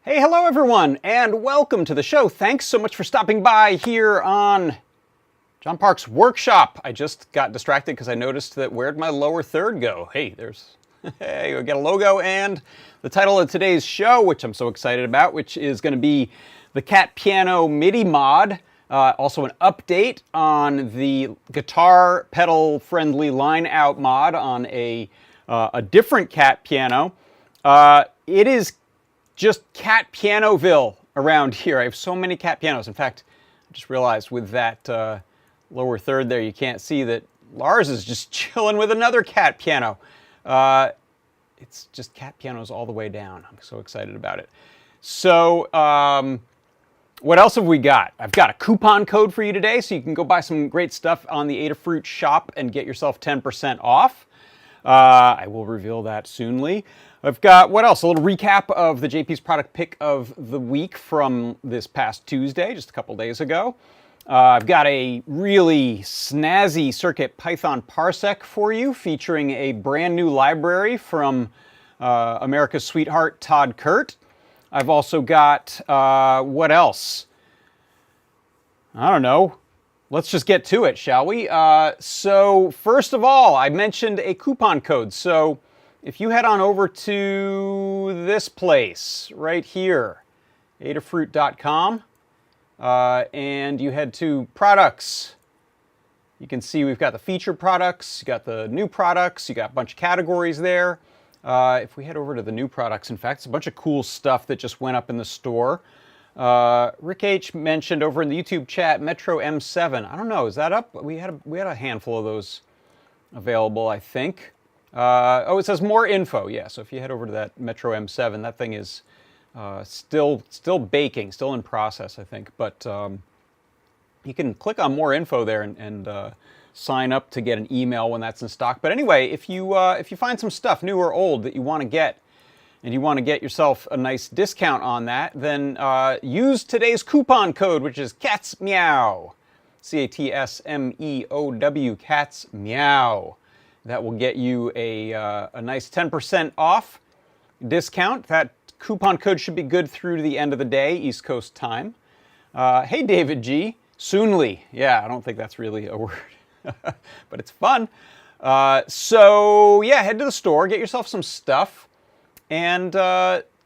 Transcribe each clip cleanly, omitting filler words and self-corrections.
Hey, hello everyone, and welcome to the show. Thanks so much for stopping by here on John Park's Workshop. I just got distracted because I noticed that where'd my lower third go? Hey, there's, hey, we got a logo and the title of today's show, which I'm so excited about, which is going to be the Cat Piano MIDI mod. Also an update on the guitar pedal friendly line out mod on a different Cat Piano. It is just Cat Pianoville around here. I have so many Cat Pianos. In fact, I just realized with that lower third there, you can't see that Lars is just chilling with another Cat Piano. It's just Cat Pianos all the way down. I'm so excited about it. So, what else have we got? I've got a coupon code for you today, so you can go buy some great stuff on the Adafruit shop and get yourself 10% off. I will reveal that soonly. I've got, what else? A little recap of the JP's product pick of the week from this past Tuesday, just a couple days ago. I've got a really snazzy CircuitPython parsec for you, featuring a brand new library from America's sweetheart, Todd Kurt. I've also got, what else? I don't know. Let's just get to it, shall we? So first of all, I mentioned a coupon code. So if you head on over to this place right here, adafruit.com, and you head to products, you can see we've got the featured products, you got the new products, you got a bunch of categories there. If we head over to the new products, in fact, it's a bunch of cool stuff that just went up in the store. Rick H mentioned over in the YouTube chat Metro M7. I don't know, is that up? We had a handful of those available, I think. Oh, it says more info. Yeah, so if you head over to that Metro M7, that thing is still baking, still in process, I think. But you can click on more info there and sign up to get an email when that's in stock. But anyway, if you find some stuff, new or old, that you want to get, and you want to get yourself a nice discount on that, then use today's coupon code, which is CATSMEOW. CATSMEOW, Cats Meow. That will get you a nice 10% off discount. That coupon code should be good through to the end of the day, East Coast time. Hey, David G. Soonly. Yeah, I don't think that's really a word, but it's fun. So, yeah, head to the store, get yourself some stuff, and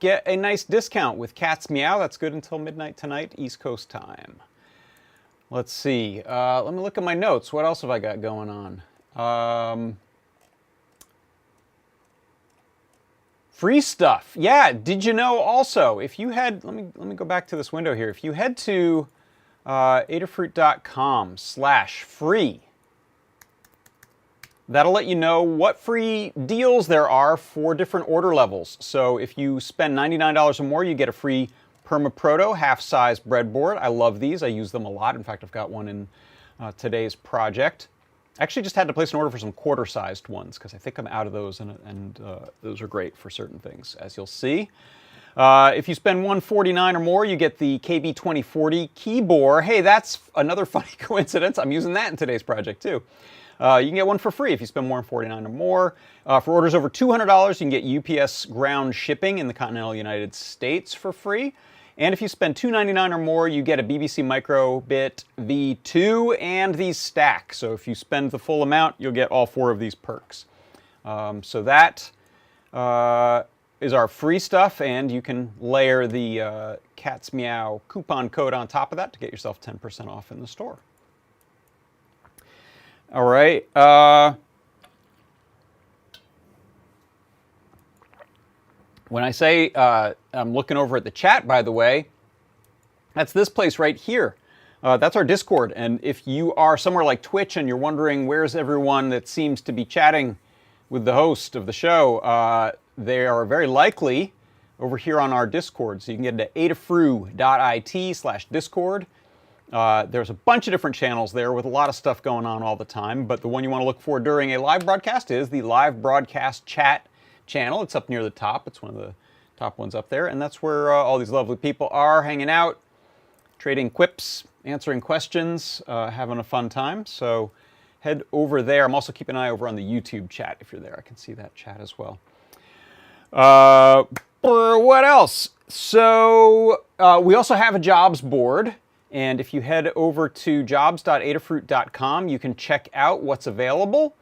get a nice discount with Cats Meow. That's good until midnight tonight, East Coast time. Let's see. Let me look at my notes. What else have I got going on? Free stuff. Yeah, did you know also, if you head, let me go back to this window here. If you head to adafruit.com/free, that'll let you know what free deals there are for different order levels. So if you spend $99 or more, you get a free Permaproto half-size breadboard. I love these. I use them a lot. In fact, I've got one in today's project. I actually just had to place an order for some quarter-sized ones because I think I'm out of those, and those are great for certain things, as you'll see. If you spend $149 or more, you get the KB2040 keyboard. Hey, that's another funny coincidence. I'm using that in today's project, too. You can get one for free if you spend more than $49 or more. For orders over $200, you can get UPS ground shipping in the continental United States for free. And if you spend $299 or more, you get a BBC Microbit V2 and these stack. So if you spend the full amount, you'll get all 4 of these perks. So that is our free stuff, and you can layer the Cat's Meow coupon code on top of that to get yourself 10% off in the store. All right. When I say I'm looking over at the chat, by the way, that's this place right here. That's our Discord. And if you are somewhere like Twitch and you're wondering where's everyone that seems to be chatting with the host of the show, they are very likely over here on our Discord. So you can get to adafruit.it/Discord. There's a bunch of different channels there with a lot of stuff going on all the time, but the one you want to look for during a live broadcast is the live broadcast chat channel. It's up near the top. It's one of the top ones up there, and that's where all these lovely people are hanging out, trading quips, answering questions, having a fun time. So head over there. I'm also keeping an eye over on the YouTube chat. If you're there, I can see that chat as well. What else? So we also have a jobs board. And if you head over to jobs.adafruit.com, you can check out what's available.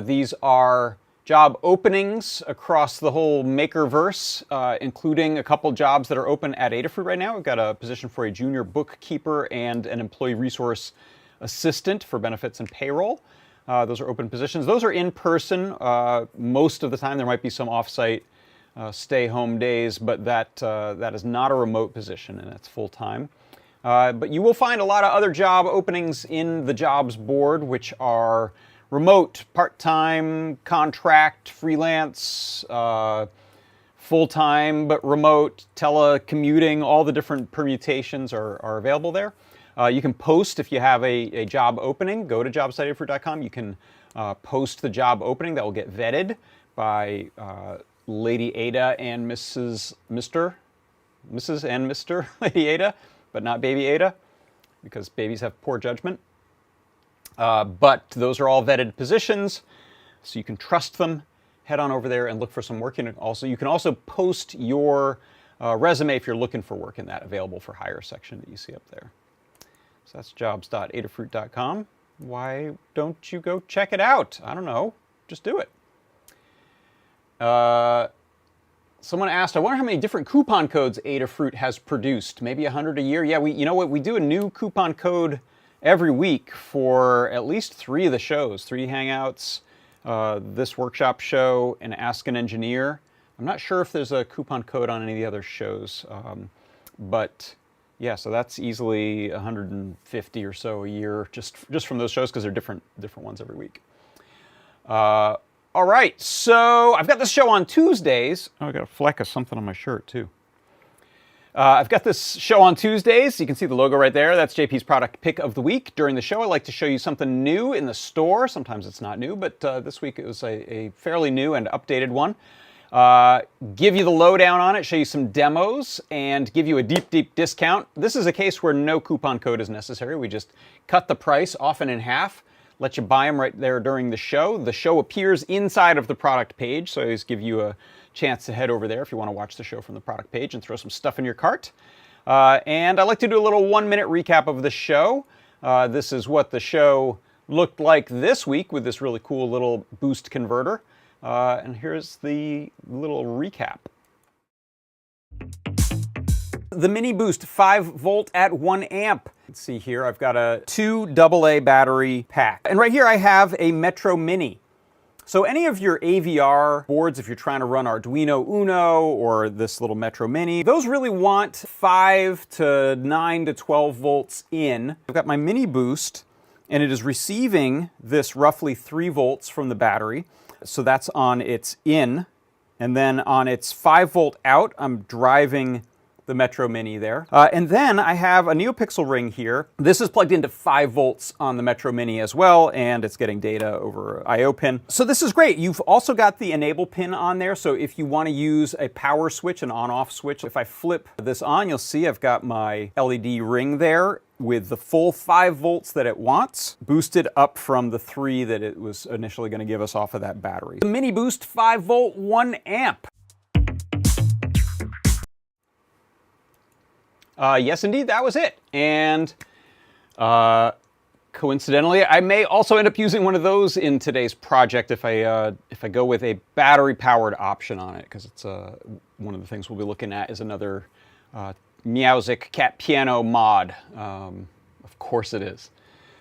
These are job openings across the whole Makerverse, including a couple jobs that are open at Adafruit right now. We've got a position for a junior bookkeeper and an employee resource assistant for benefits and payroll. Those are open positions. Those are in person most of the time. There might be some off-site stay-home days, but that is not a remote position, and it's full-time. But you will find a lot of other job openings in the jobs board, which are remote, part-time, contract, freelance, full-time but remote, telecommuting. All the different permutations are available there. You can post if you have a job opening. Go to jobs.adafruit.com. You can post the job opening. That will get vetted by Lady Ada and Mrs. and Mr. Lady Ada, but not Baby Ada, because babies have poor judgment. But those are all vetted positions, so you can trust them. Head on over there and look for some work. And also, you can also post your resume if you're looking for work in that available for hire section that you see up there. So that's jobs.adafruit.com. Why don't you go check it out? I don't know. Just do it. Someone asked, I wonder how many different coupon codes Adafruit has produced. Maybe 100 a year? Yeah, you know what? We do a new coupon code every week for at least 3 of the shows. 3 Hangouts, this workshop show, and Ask an Engineer. I'm not sure if there's a coupon code on any of the other shows. But yeah, so that's easily 150 or so a year just from those shows, because they're different ones every week. All right, so I've got this show on Tuesdays. Oh, I got a fleck of something on my shirt, too. I've got this show on Tuesdays. You can see the logo right there. That's JP's product pick of the week. During the show, I like to show you something new in the store. Sometimes it's not new, but this week it was a fairly new and updated one. Give you the lowdown on it, show you some demos, and give you a deep, deep discount. This is a case where no coupon code is necessary. We just cut the price, often in half. Let you buy them right there during the show. The show appears inside of the product page, so I always give you a chance to head over there if you want to watch the show from the product page and throw some stuff in your cart. And I like to do a little 1-minute recap of the show. This is what the show looked like this week with this really cool little boost converter. And here's the little recap. The Mini Boost 5-volt at 1 amp. Let's see here, I've got a 2 AA battery pack. And right here I have a Metro Mini. So any of your AVR boards, if you're trying to run Arduino Uno or this little Metro Mini, those really want 5 to 9 to 12 volts in. I've got my Mini Boost, and it is receiving this roughly 3 volts from the battery. So that's on its in. And then on its 5-volt out, I'm driving the Metro Mini there. And then I have a NeoPixel ring here. This is plugged into 5 volts on the Metro Mini as well, and it's getting data over I/O pin. So this is great. You've also got the enable pin on there, so if you want to use a power switch, an on-off switch, if I flip this on, you'll see I've got my LED ring there with the full 5 volts that it wants, boosted up from the 3 that it was initially going to give us off of that battery. The Mini Boost 5 volt 1 amp. Yes, indeed, that was it. And coincidentally, I may also end up using one of those in today's project if I go with a battery-powered option on it, because it's one of the things we'll be looking at is another Meowsic cat piano mod. Of course it is.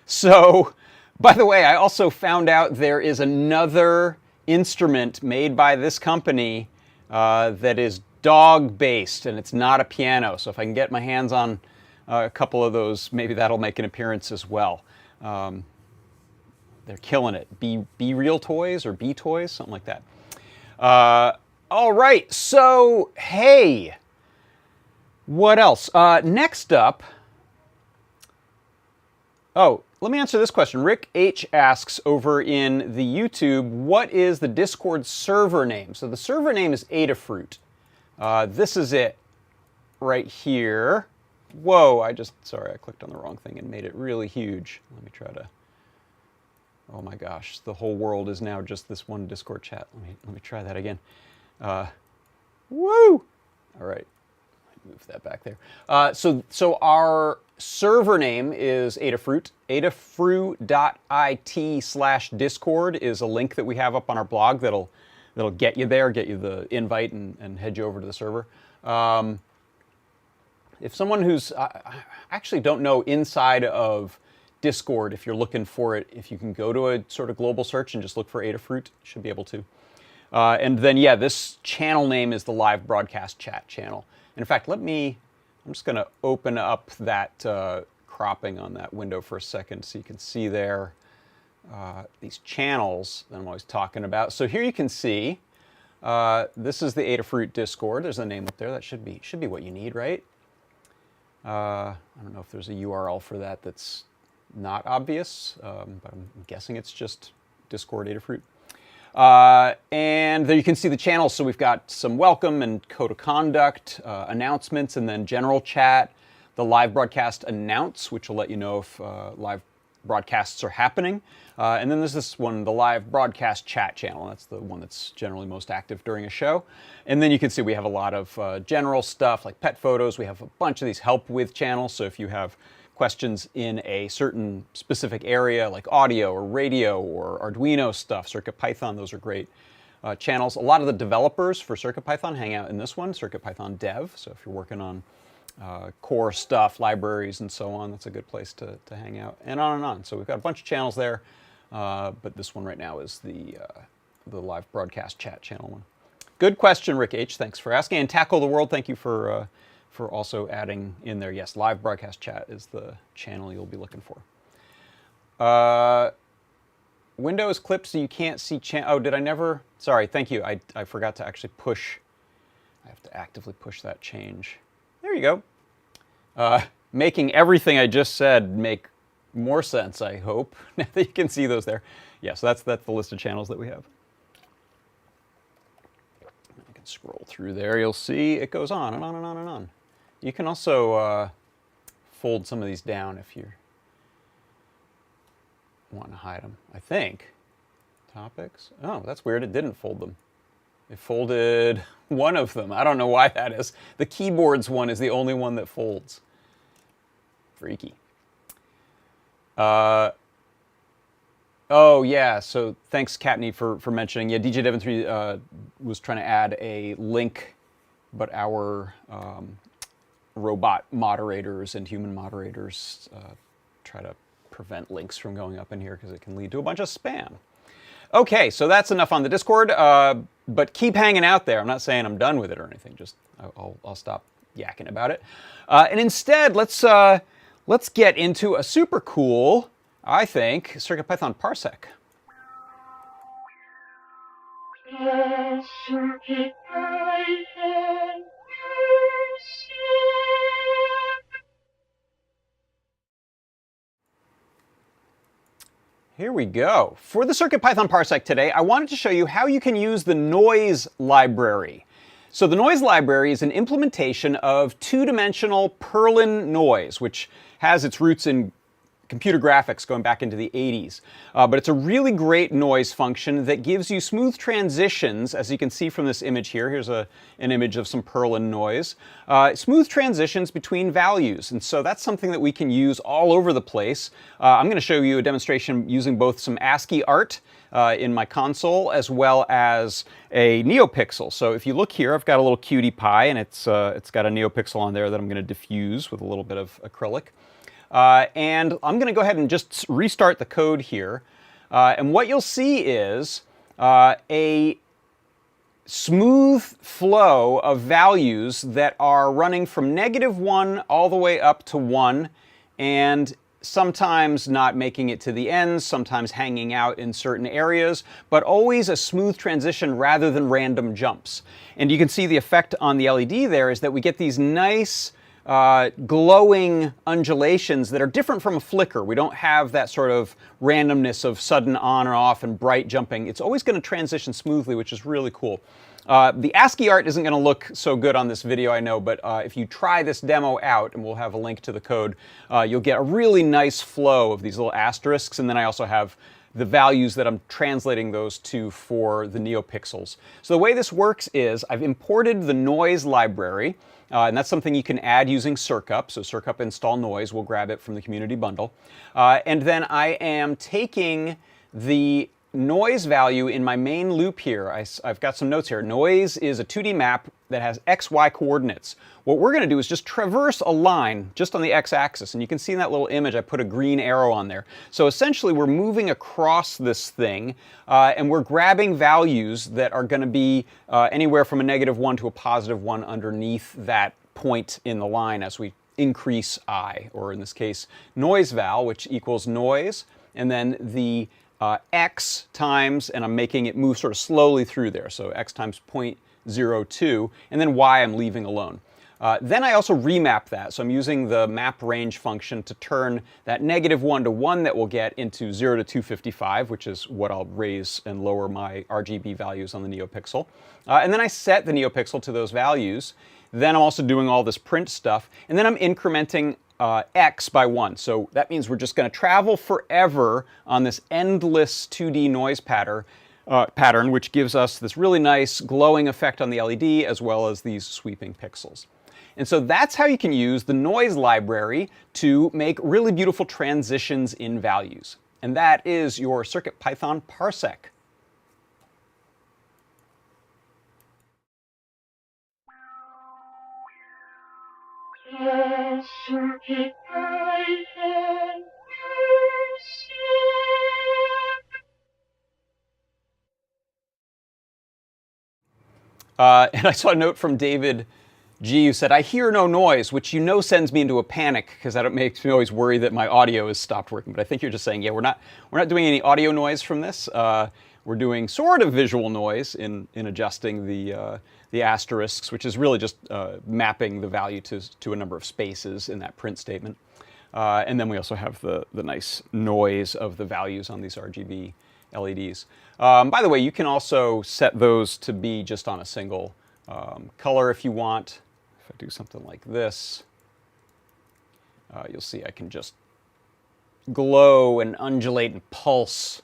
So, by the way, I also found out there is another instrument made by this company that is dog-based, and it's not a piano. So if I can get my hands on a couple of those, maybe that'll make an appearance as well. They're killing it. Be Real Toys or B Toys, something like that. All right, so hey, what else? Next up, oh, let me answer this question. Rick H asks over in the YouTube, what is the Discord server name? So the server name is Adafruit. This is it right here. Whoa, sorry, I clicked on the wrong thing and made it really huge. Let me try to, oh my gosh, the whole world is now just this one Discord chat. Let me try that again. Woo! All right, move that back there. So our server name is Adafruit. Adafruit.it/Discord is a link that we have up on our blog that'll get you there, get you the invite, and head you over to the server. If someone who's, I actually don't know inside of Discord, if you're looking for it, if you can go to a sort of global search and just look for Adafruit, you should be able to. And then, yeah, this channel name is the live broadcast chat channel. And in fact, I'm just going to open up that cropping on that window for a second so you can see there these channels that I'm always talking about. So here you can see, this is the Adafruit Discord. There's a name up there. That should be what you need, right? I don't know if there's a URL for that that's not obvious, but I'm guessing it's just Discord Adafruit. And there you can see the channels. So we've got some welcome and code of conduct, announcements, and then general chat, the live broadcast announce, which will let you know if live broadcasts are happening. And then there's this one, the live broadcast chat channel. That's the one that's generally most active during a show. And then you can see we have a lot of general stuff like pet photos. We have a bunch of these help with channels. So if you have questions in a certain specific area like audio or radio or Arduino stuff, CircuitPython, those are great channels. A lot of the developers for CircuitPython hang out in this one, CircuitPython Dev. So if you're working on core stuff, libraries, and so on, that's a good place to hang out, and on and on. So we've got a bunch of channels there, but this one right now is the live broadcast chat channel one. Good question, Rick H. Thanks for asking. And Tackle the World, thank you for also adding in there. Yes, live broadcast chat is the channel you'll be looking for. Window is clipped so you can't see oh, did I never? Sorry, thank you. I forgot to actually push. I have to actively push that change. There you go. Making everything I just said make more sense, I hope, now that you can see those there. Yeah, so that's the list of channels that we have. I can scroll through there. You'll see it goes on and on and on and on. You can also fold some of these down if you want to hide them, I think. Topics. Oh, that's weird. It didn't fold them. It folded one of them. I don't know why that is. The keyboards one is the only one that folds. Freaky. Oh, yeah. So thanks, Katney, for mentioning. Yeah, DJ Devon 3 was trying to add a link, but our robot moderators and human moderators try to prevent links from going up in here because it can lead to a bunch of spam. Okay, so that's enough on the Discord, but keep hanging out there. I'm not saying I'm done with it or anything. Just I'll stop yakking about it, and instead let's get into a super cool, I think, CircuitPython parsec. Here we go. For the CircuitPython Parsec today, I wanted to show you how you can use the noise library. So the noise library is an implementation of two-dimensional Perlin noise, which has its roots in computer graphics going back into the 80s. But it's a really great noise function that gives you smooth transitions, as you can see from this image here. Here's an image of some Perlin noise. Smooth transitions between values. And so that's something that we can use all over the place. I'm going to show you a demonstration using both some ASCII art in my console as well as a NeoPixel. So if you look here, I've got a little cutie pie, and it's got a NeoPixel on there that I'm going to diffuse with a little bit of acrylic. And I'm going to go ahead and just restart the code here. And what you'll see is a smooth flow of values that are running from -1 all the way up to 1, and sometimes not making it to the ends, sometimes hanging out in certain areas, but always a smooth transition rather than random jumps. And you can see the effect on the LED there is that we get these nice glowing undulations that are different from a flicker. We don't have that sort of randomness of sudden on or off and bright jumping. It's always going to transition smoothly, which is really cool. The ASCII art isn't going to look so good on this video, I know, but if you try this demo out, and we'll have a link to the code, you'll get a really nice flow of these little asterisks, and then I also have the values that I'm translating those to for the NeoPixels. So the way this works is I've imported the noise library, and that's something you can add using Circup. So Circup install noise, we'll grab it from the community bundle. And then I am taking the noise value in my main loop here. I've got some notes here. Noise is a 2D map that has XY coordinates. What we're going to do is just traverse a line just on the x-axis. And you can see in that little image, I put a green arrow on there. So essentially, we're moving across this thing, and we're grabbing values that are going to be anywhere from a -1 to a +1 underneath that point in the line as we increase I, or in this case, noise val, which equals noise, and then the x times, and I'm making it move sort of slowly through there, so x times 0.02, and then y I'm leaving alone. Then I also remap that, so I'm using the map range function to turn that -1 to 1 that we'll get into 0 to 255, which is what I'll raise and lower my RGB values on the NeoPixel. And then I set the NeoPixel to those values. Then I'm also doing all this print stuff, and then I'm incrementing x by 1. So that means we're just going to travel forever on this endless 2D noise pattern, which gives us this really nice glowing effect on the LED as well as these sweeping pixels. And so that's how you can use the noise library to make really beautiful transitions in values. And that is your CircuitPython Parsec. And I saw a note from David G who said, "I hear no noise," which sends me into a panic because that makes me always worry that my audio has stopped working. But I think you're just saying, yeah, we're not doing any audio noise from this. We're doing sort of visual noise in adjusting the asterisks, which is really just mapping the value to a number of spaces in that print statement. And then we also have the nice noise of the values on these RGB LEDs. By the way, you can also set those to be just on a single color if you want. If I do something like this, you'll see I can just glow and undulate and pulse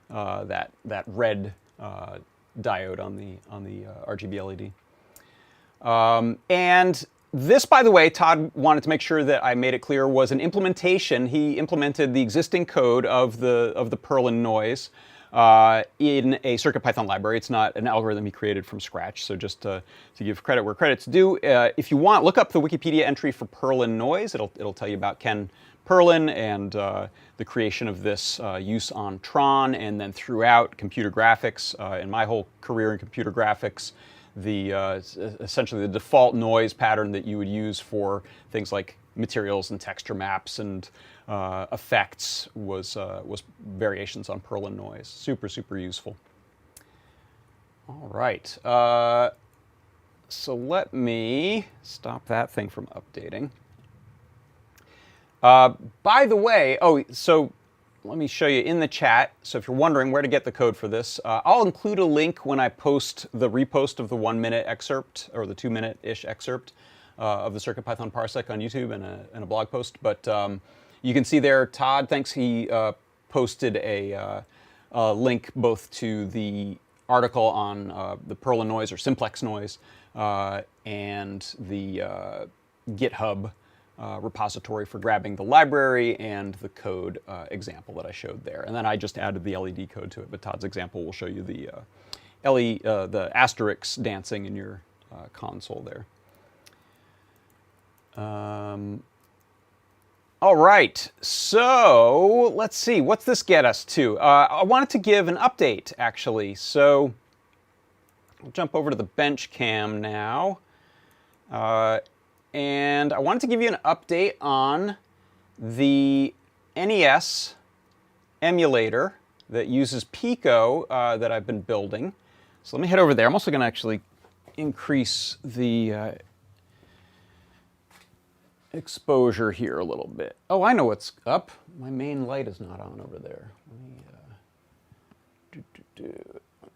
that red diode on the RGB LED. And this, by the way, Todd wanted to make sure that I made it clear, was an implementation. He implemented the existing code of the Perlin noise in a CircuitPython library. It's not an algorithm he created from scratch. So just to give credit where credit's due, if you want, look up the Wikipedia entry for Perlin noise. It'll tell you about Ken Perlin and the creation of this use on Tron, and then throughout computer graphics. In my whole career in computer graphics, essentially the default noise pattern that you would use for things like materials and texture maps and effects was variations on Perlin noise. Super, super useful. All right. So let me stop that thing from updating. By the way, so let me show you in the chat. So if you're wondering where to get the code for this, I'll include a link when I post the repost of the 1-minute excerpt, or the 2-minute-ish excerpt of the CircuitPython Parsec on YouTube and a blog post. But you can see there, Todd, thanks, he posted a link both to the article on the Perla noise or simplex noise and the GitHub repository for grabbing the library and the code example that I showed there. And then I just added the LED code to it, but Todd's example will show you the the asterisks dancing in your console there. All right, so let's see, what's this get us to? I wanted to give an update, actually. So I'll jump over to the bench cam now. And I wanted to give you an update on the NES emulator that uses Pico that I've been building. So let me head over there. I'm also going to actually increase the exposure here a little bit. Oh, I know what's up. My main light is not on over there. Let me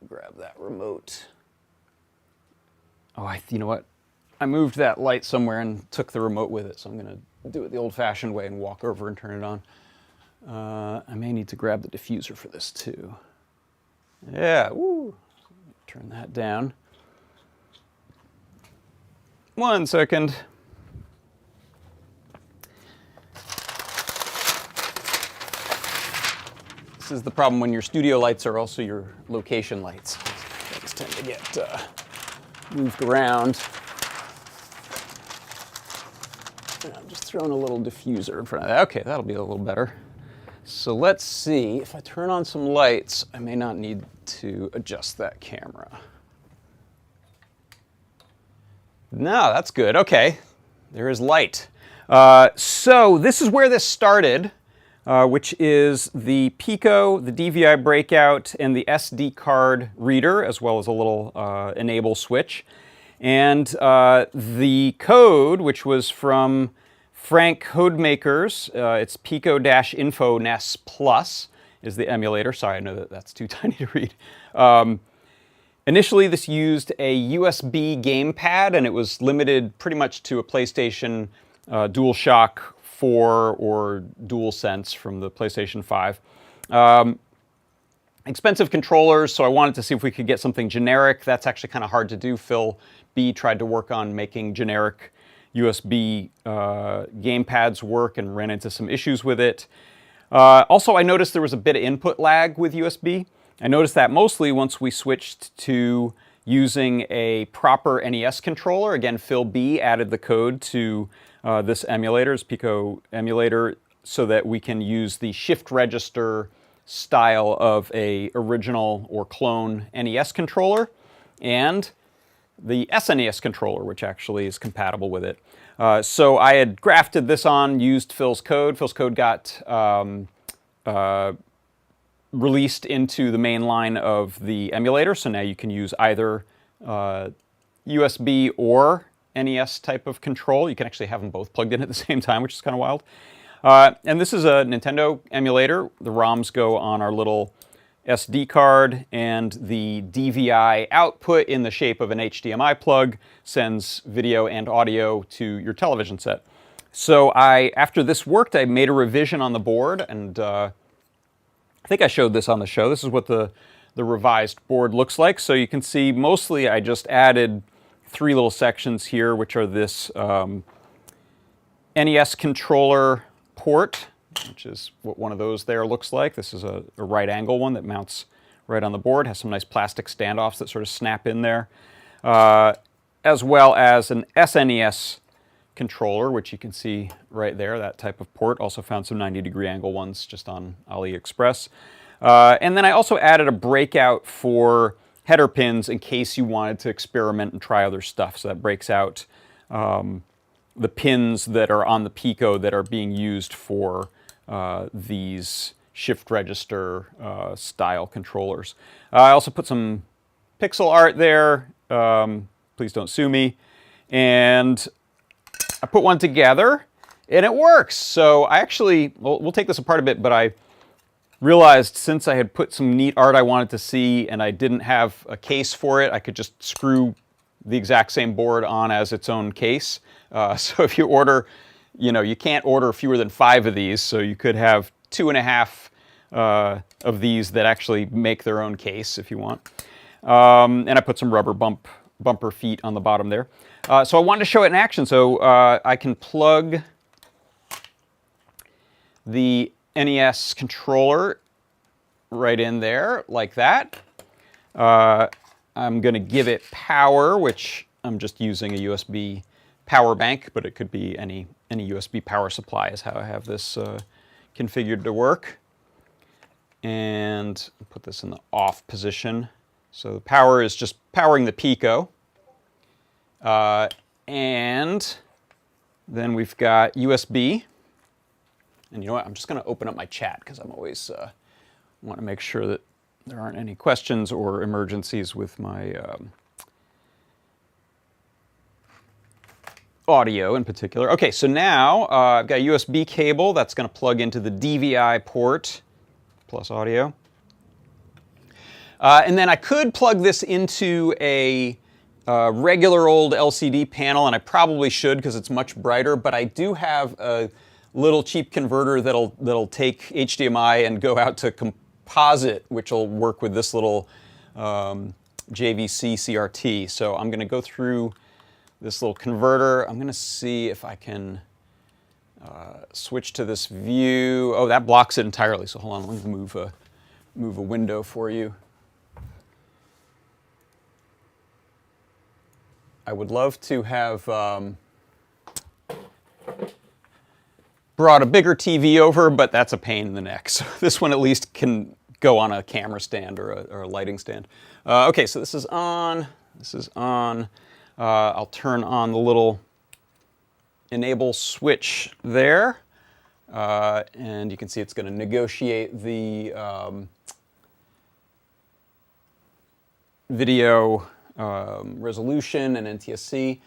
grab that remote. Oh, you know what? I moved that light somewhere and took the remote with it, so I'm going to do it the old-fashioned way and walk over and turn it on. I may need to grab the diffuser for this too. Yeah, woo. Turn that down. 1 second. This is the problem when your studio lights are also your location lights. Things tend to get moved around. I'm just throwing a little diffuser in front of that. Okay, that'll be a little better. So let's see, if I turn on some lights, I may not need to adjust that camera. No, that's good. Okay, there is light. So this is where this started, which is the Pico, the DVI breakout, and the SD card reader, as well as a little enable switch. And the code, which was from Frank Codemaker's, it's Pico-Info NES Plus is the emulator. Sorry, I know that that's too tiny to read. Initially, this used a USB gamepad, and it was limited pretty much to a PlayStation DualShock 4 or DualSense from the PlayStation 5. Expensive controllers, so I wanted to see if we could get something generic. That's actually kind of hard to do. Phil B tried to work on making generic USB gamepads work and ran into some issues with it. Also, I noticed there was a bit of input lag with USB. I noticed that mostly once we switched to using a proper NES controller. Again, Phil B added the code to this emulator, this Pico emulator, so that we can use the shift register style of a original or clone NES controller and the SNES controller, which actually is compatible with it. So I had grafted this on, used Phil's code. Phil's code got released into the main line of the emulator, so now you can use either USB or NES type of control. You can actually have them both plugged in at the same time, which is kind of wild. And this is a Nintendo emulator. The ROMs go on our little SD card, and the DVI output in the shape of an HDMI plug sends video and audio to your television set. So after this worked, I made a revision on the board, and I think I showed this on the show. This is what the revised board looks like. So you can see mostly I just added 3 little sections here, which are this NES controller port, which is what one of those there looks like. This is a right angle one that mounts right on the board, has some nice plastic standoffs that sort of snap in there, as well as an SNES controller, which you can see right there, that type of port. Also found some 90-degree angle ones just on AliExpress. And then I also added a breakout for header pins in case you wanted to experiment and try other stuff. So that breaks out the pins that are on the Pico that are being used for these shift register style controllers. I also put some pixel art there. Please don't sue me. And I put one together, and it works. So I actually, we'll take this apart a bit, but I realized since I had put some neat art I wanted to see and I didn't have a case for it, I could just screw the exact same board on as its own case. So if you order, you can't order fewer than 5 of these, so you could have 2.5 of these that actually make their own case if you want. And I put some rubber bumper feet on the bottom there. So I wanted to show it in action, so I can plug the NES controller right in there like that. I'm going to give it power, which I'm just using a USB power bank, but it could be any USB power supply is how I have this configured to work. And put this in the off position. So the power is just powering the Pico. And then we've got USB. And you know what? I'm just going to open up my chat because I'm always want to make sure that there aren't any questions or emergencies with my audio in particular. Okay, so now I've got a USB cable that's going to plug into the DVI port plus audio. And then I could plug this into a regular old LCD panel, and I probably should because it's much brighter, but I do have a little cheap converter that'll take HDMI and go out to Composite, which will work with this little JVC CRT. So I'm going to go through this little converter. I'm going to see if I can switch to this view. Oh, that blocks it entirely. So hold on, let me move a window for you. I would love to have brought a bigger TV over, but that's a pain in the neck. So this one at least can go on a camera stand or a lighting stand. Okay, so this is on. This is on. I'll turn on the little enable switch there. And you can see it's going to negotiate the video resolution and NTSC.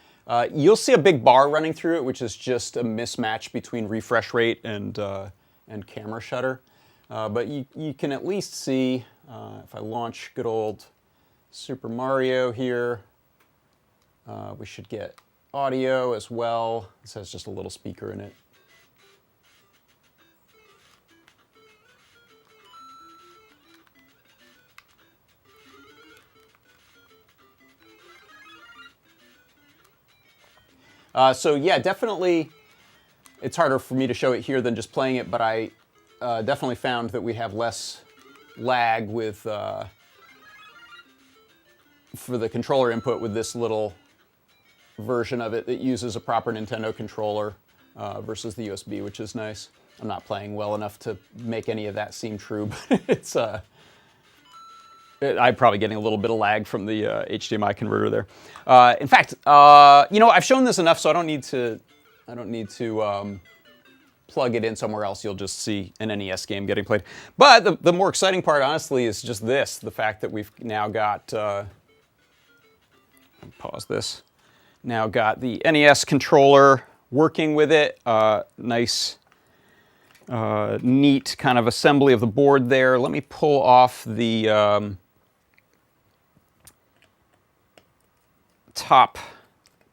You'll see a big bar running through it, which is just a mismatch between refresh rate and camera shutter. But you can at least see, if I launch good old Super Mario here, we should get audio as well. This has just a little speaker in it. So yeah, definitely, it's harder for me to show it here than just playing it, but I definitely found that we have less lag with for the controller input with this little version of it that uses a proper Nintendo controller versus the USB, which is nice. I'm not playing well enough to make any of that seem true, but it's I'm probably getting a little bit of lag from the HDMI converter there. In fact, I've shown this enough, so I don't need to plug it in somewhere else. You'll just see an NES game getting played. But the more exciting part, honestly, is just this: the fact that we've now got. Pause this. Now got the NES controller working with it. Nice, neat kind of assembly of the board there. Let me pull off the top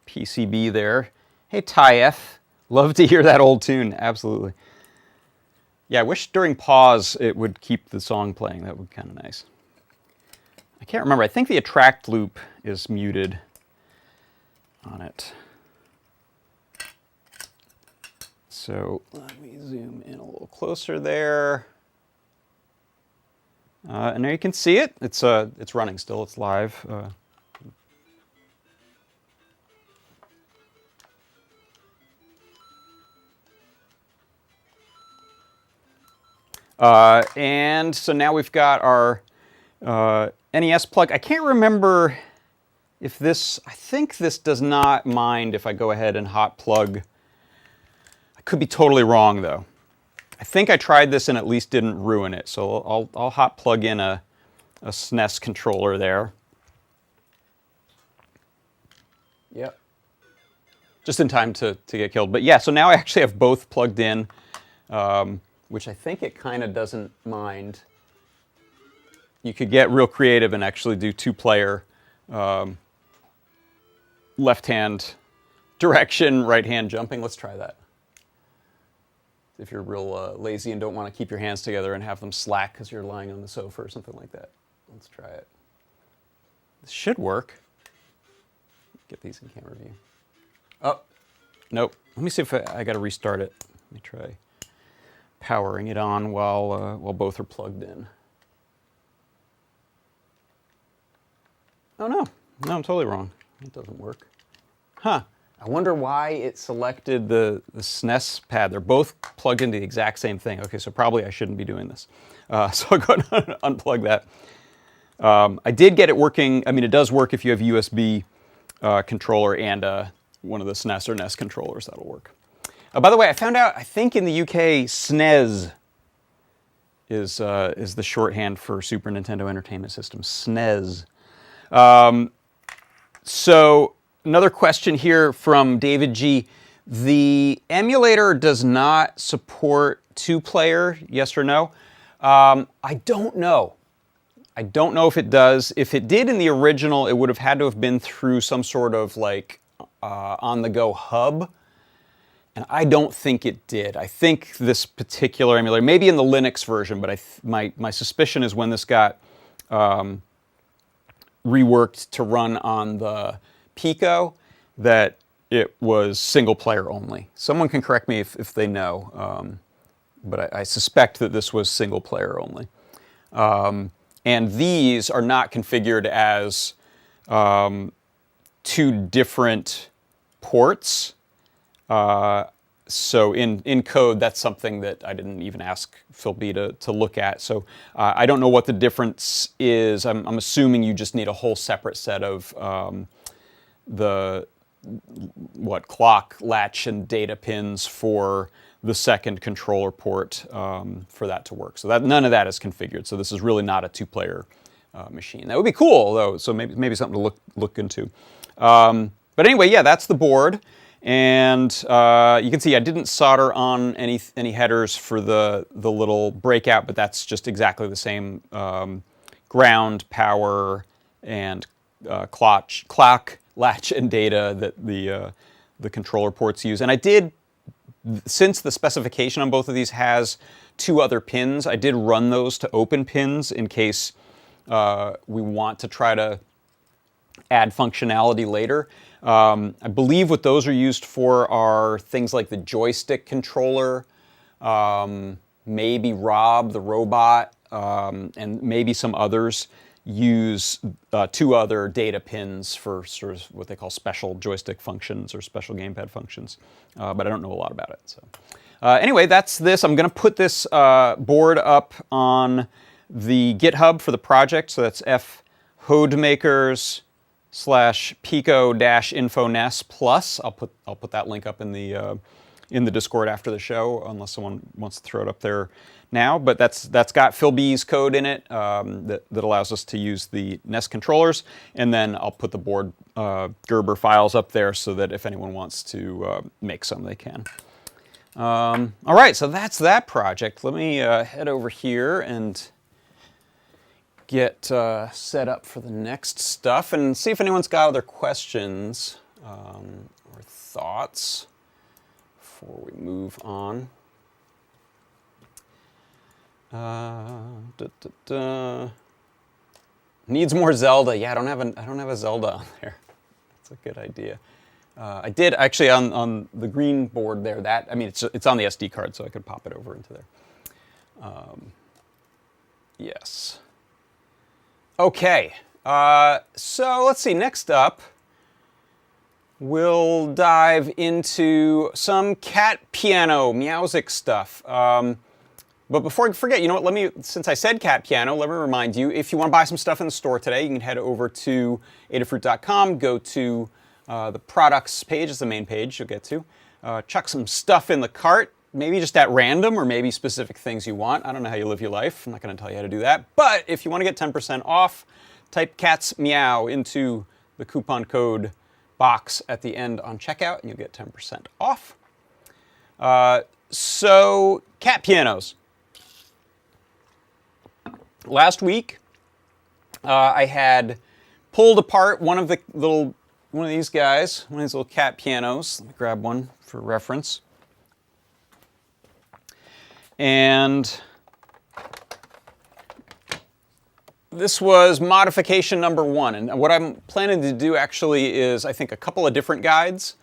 PCB there. Hey, Ty-F. Love to hear that old tune. Absolutely. Yeah, I wish during pause it would keep the song playing. That would be kind of nice. I can't remember. I think the attract loop is muted on it. So let me zoom in a little closer there. And there you can see it. It's running still. It's live. And so now we've got our NES plug. I can't remember if this, I think this does not mind if I go ahead and hot plug. I could be totally wrong though. I think I tried this and at least didn't ruin it. So I'll hot plug in a SNES controller there. Yep. Just in time to get killed. But yeah, so now I actually have both plugged in. which I think it kind of doesn't mind. You could get real creative and actually do two-player left-hand direction, right-hand jumping. Let's try that. If you're real lazy and don't want to keep your hands together and have them slack because you're lying on the sofa or something like that. Let's try it. This should work. Get these in camera view. Oh, nope. Let me see if I got to restart it. Let me try powering it on while both are plugged in. Oh no, I'm totally wrong. It doesn't work. Huh. I wonder why it selected the SNES pad. They're both plugged into the exact same thing. Okay, so probably I shouldn't be doing this. So I'll go ahead and unplug that. I did get it working. I mean, it does work if you have a USB controller and one of the SNES or NES controllers. That'll work. By the way, I found out, I think in the UK, SNES is the shorthand for Super Nintendo Entertainment System. SNES. So another question here from David G. The emulator does not support two-player, yes or no? I don't know. I don't know if it does. If it did in the original, it would have had to have been through some sort of like on-the-go hub. And I don't think it did. I think this particular emulator, maybe in the Linux version, but my suspicion is when this got reworked to run on the Pico, that it was single player only. Someone can correct me if they know, but I suspect that this was single player only. And these are not configured as two different ports. So in code, that's something that I didn't even ask Phil B to look at. So I don't know what the difference is. I'm assuming you just need a whole separate set of clock, latch, and data pins for the second controller port for that to work. So none of that is configured. So this is really not a two-player machine. That would be cool, though. So maybe something to look into. But anyway, yeah, that's the board. And you can see I didn't solder on any headers for the little breakout, but that's just exactly the same ground, power, and clock, latch, and data that the controller ports use. And I did, since the specification on both of these has two other pins, I did run those to open pins in case we want to try to add functionality later. I believe what those are used for are things like the joystick controller, maybe Rob the robot, and maybe some others use two other data pins for sort of what they call special joystick functions or special gamepad functions, but I don't know a lot about it. So anyway, that's this. I'm going to put this board up on the GitHub for the project, so that's fhodemakers/pico-info NES plus. I'll put that link up in the Discord after the show, unless someone wants to throw it up there now. But that's got Phil B's code in it that allows us to use the NES controllers, and then I'll put the board Gerber files up there so that if anyone wants to make some, they can. All right, so that's that project. Let me head over here and get set up for the next stuff and see if anyone's got other questions or thoughts before we move on. Needs more Zelda. Yeah, I don't have a Zelda on there. That's a good idea. I did actually on the green board there. It's on the SD card, so I could pop it over into there. Yes. Okay, so let's see, next up, we'll dive into some cat piano, Meowsic stuff. But before I forget, you know what, since I said cat piano, let me remind you, if you want to buy some stuff in the store today, you can head over to adafruit.com, go to the products page, it's the main page you'll get to, chuck some stuff in the cart, maybe just at random, or maybe specific things you want. I don't know how you live your life. I'm not going to tell you how to do that. But if you want to get 10% off, type cat's meow into the coupon code box at the end on checkout, and you'll get 10% off. So, cat pianos. Last week, I had pulled apart one of these guys, one of these little cat pianos. Let me grab one for reference. And this was modification number 1. And what I'm planning to do actually is, I think, a couple of different guides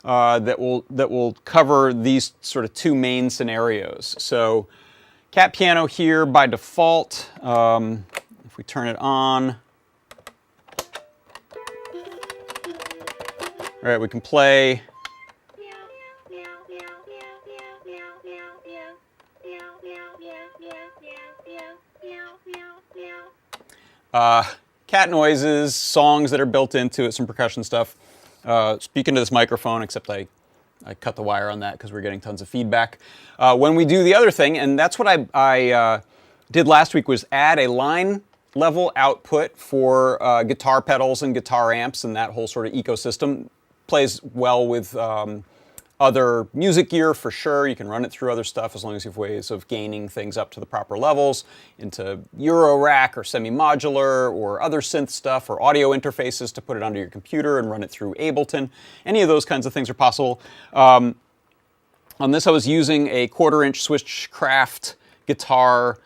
that will cover these sort of 2 main scenarios. So, cat piano here by default. If we turn it on, all right, we can play. Cat noises, songs that are built into it, some percussion stuff. Speaking to this microphone, except I cut the wire on that because we're getting tons of feedback. When we do the other thing, and that's what I did last week, was add a line level output for guitar pedals and guitar amps, and that whole sort of ecosystem plays well with other music gear for sure. You can run it through other stuff as long as you have ways of gaining things up to the proper levels into Euro rack or semi-modular or other synth stuff or audio interfaces to put it onto your computer and run it through Ableton. Any of those kinds of things are possible. On this I was using a 1/4-inch Switchcraft guitar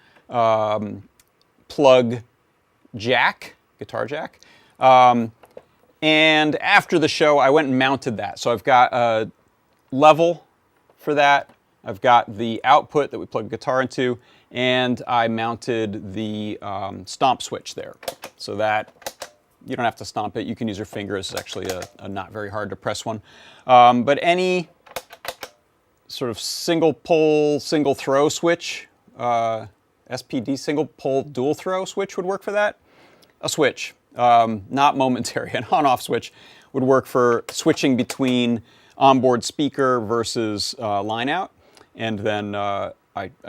plug jack, guitar jack. And after the show I went and mounted that. So I've got a level for that. I've got the output that we plug the guitar into, and I mounted the stomp switch there. So that you don't have to stomp it. You can use your fingers. It's actually a not very hard to press one. But any sort of single pole, single throw switch, SPD single pole dual throw switch would work for that. A switch, not momentary, an on-off switch would work for switching between onboard speaker versus line out. And then I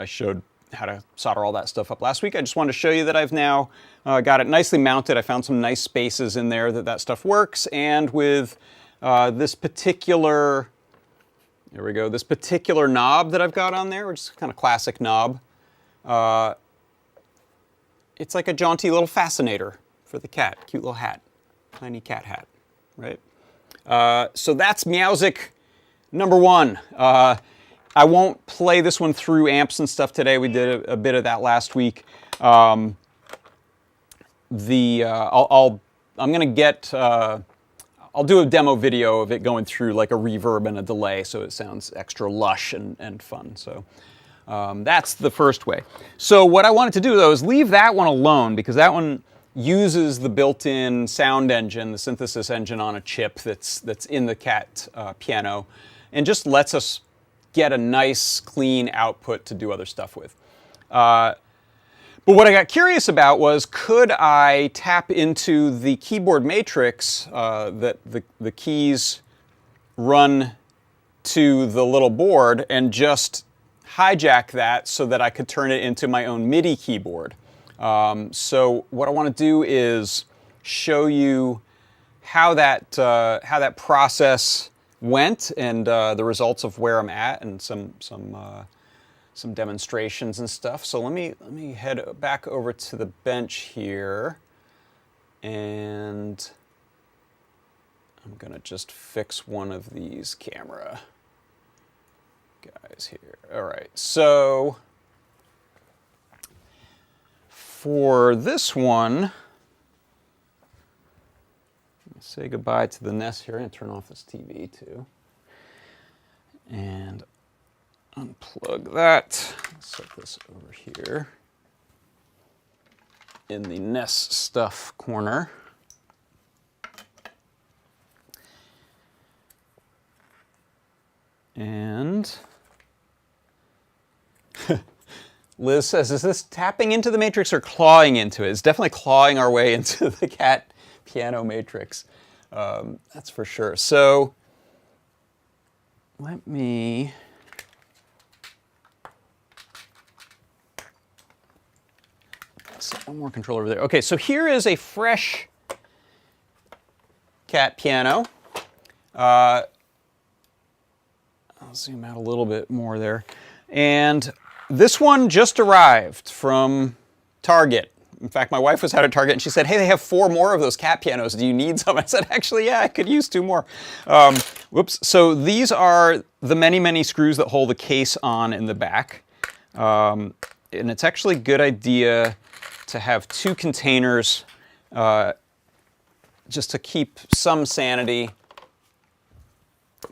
showed how to solder all that stuff up last week. I just wanted to show you that I've now got it nicely mounted. I found some nice spaces in there that stuff works. And with this particular, there we go, this particular knob that I've got on there, which is kind of classic knob, it's like a jaunty little fascinator for the cat. Cute little hat, tiny cat hat, right? So that's Meowsic number 1. I won't play this one through amps and stuff today. We did a bit of that last week. I'm gonna get, I'll do a demo video of it going through like a reverb and a delay, so it sounds extra lush and fun. So that's the first way. So what I wanted to do though is leave that one alone, because that one uses the built-in sound engine, the synthesis engine on a chip that's in the cat piano, and just lets us get a nice, clean output to do other stuff with. But what I got curious about was, could I tap into the keyboard matrix that the keys run to the little board and just hijack that so that I could turn it into my own MIDI keyboard? So what I want to do is show you how that process went and the results of where I'm at, and some demonstrations and stuff. So let me head back over to the bench here, and I'm gonna just fix one of these camera guys here. All right, so for this one, say goodbye to the NES here, and turn off this TV too. And unplug that. Set this over here in the NES stuff corner. And Liz says, is this tapping into the matrix or clawing into it? It's definitely clawing our way into the cat piano matrix. That's for sure. So let me set one more controller over there. Okay, so here is a fresh cat piano. I'll zoom out a little bit more there. And this one just arrived from Target. In fact, my wife was out at Target and she said, hey, they have 4 more of those cat pianos. Do you need some? I said, actually, yeah, I could use 2 more. Whoops. So these are the many, many screws that hold the case on in the back. And it's actually a good idea to have 2 containers just to keep some sanity,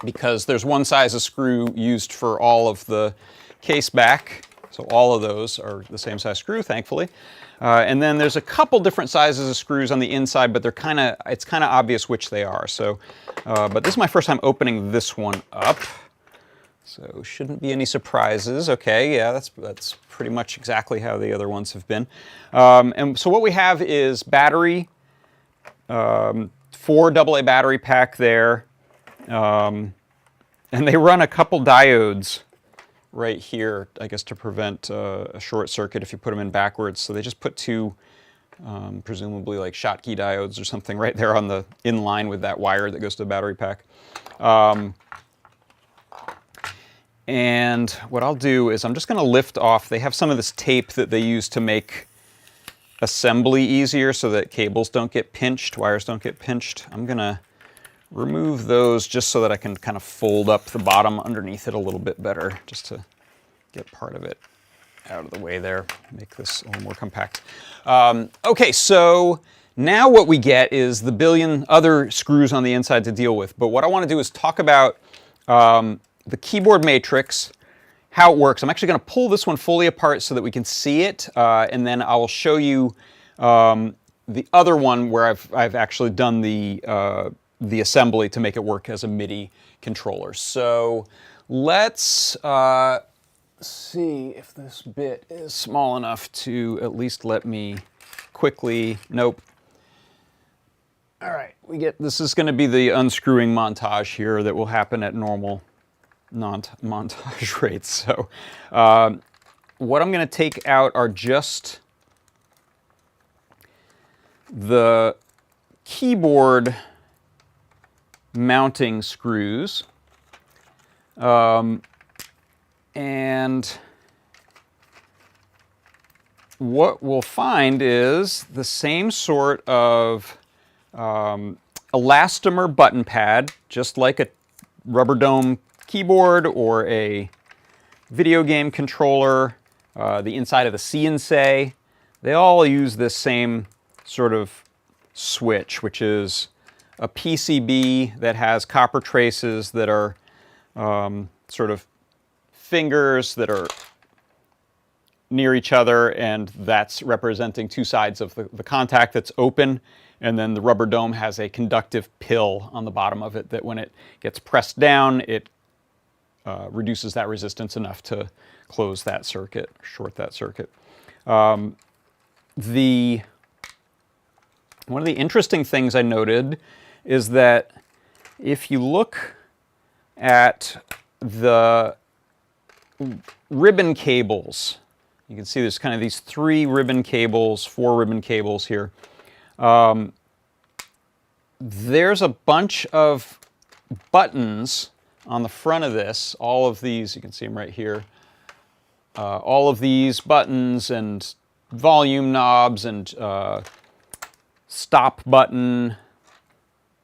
because there's one size of screw used for all of the case back. So all of those are the same size screw, thankfully. And then there's a couple different sizes of screws on the inside, but it's kind of obvious which they are. So, but this is my first time opening this one up, so shouldn't be any surprises. Okay, yeah, that's pretty much exactly how the other ones have been. And so what we have is battery, 4 AA battery pack there, and they run a couple diodes right here, I guess, to prevent a short circuit if you put them in backwards. So they just put 2, presumably like Schottky diodes or something right there on in line with that wire that goes to the battery pack. And what I'll do is I'm just going to lift off. They have some of this tape that they use to make assembly easier so that cables don't get pinched, wires don't get pinched. I'm going to remove those just so that I can kind of fold up the bottom underneath it a little bit better, just to get part of it out of the way there, make this a little more compact. Okay, so now what we get is the billion other screws on the inside to deal with. But what I want to do is talk about the keyboard matrix, how it works. I'm actually going to pull this one fully apart so that we can see it, and then I will show you the other one where I've actually done the assembly to make it work as a MIDI controller. So let's see if this bit is small enough to at least let me quickly, nope. All right, this is going to be the unscrewing montage here that will happen at normal montage rates. So what I'm going to take out are just the keyboard mounting screws, and what we'll find is the same sort of elastomer button pad, just like a rubber dome keyboard or a video game controller, the inside of the CNC. They all use this same sort of switch, which is a PCB that has copper traces that are sort of fingers that are near each other, and that's representing 2 sides of the contact that's open, and then the rubber dome has a conductive pill on the bottom of it that when it gets pressed down, it reduces that resistance enough to close that circuit, short that circuit. One of the interesting things I noted is that if you look at the ribbon cables, you can see there's kind of these 3 ribbon cables, 4 ribbon cables here. There's a bunch of buttons on the front of this. All of these, you can see them right here. All of these buttons and volume knobs and stop button,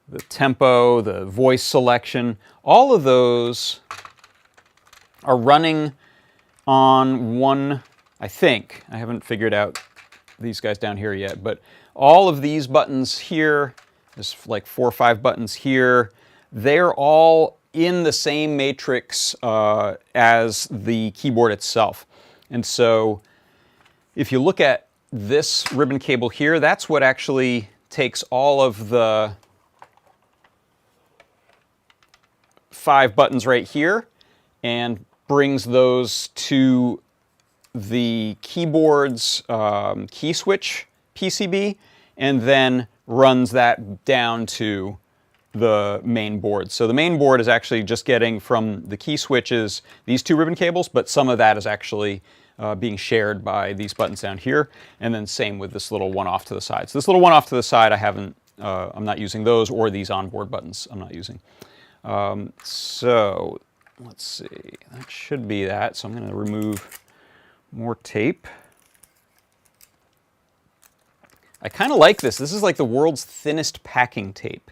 the tempo, the voice selection, all of those are running on one, I think. I haven't figured out these guys down here yet, but all of these buttons here, there's like 4 or 5 buttons here, they're all in the same matrix as the keyboard itself. And so if you look at this ribbon cable here, that's what actually takes all of the 5 buttons right here and brings those to the keyboard's key switch PCB, and then runs that down to the main board. So the main board is actually just getting from the key switches these 2 ribbon cables, but some of that is actually being shared by these buttons down here, and then same with this little one off to the side. So this little one off to the side, I'm not using those, or these onboard buttons I'm not using. So let's see, that should be that. So I'm going to remove more tape. I kind of like this. This is like the world's thinnest packing tape.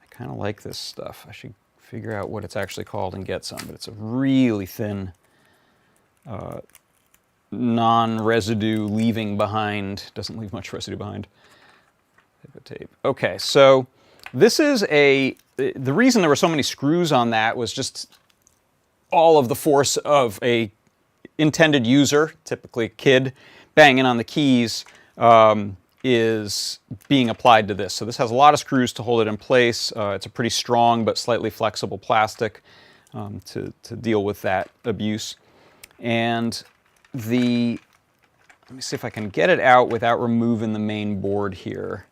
I kind of like this stuff. I should figure out what it's actually called and get some, but it's a really thin, non-residue leaving behind, doesn't leave much residue behind type of tape. Okay, so this is the reason there were so many screws on that was just all of the force of a intended user, typically a kid, banging on the keys, is being applied to this. So this has a lot of screws to hold it in place. It's a pretty strong but slightly flexible plastic to deal with that abuse. And let me see if I can get it out without removing the main board here.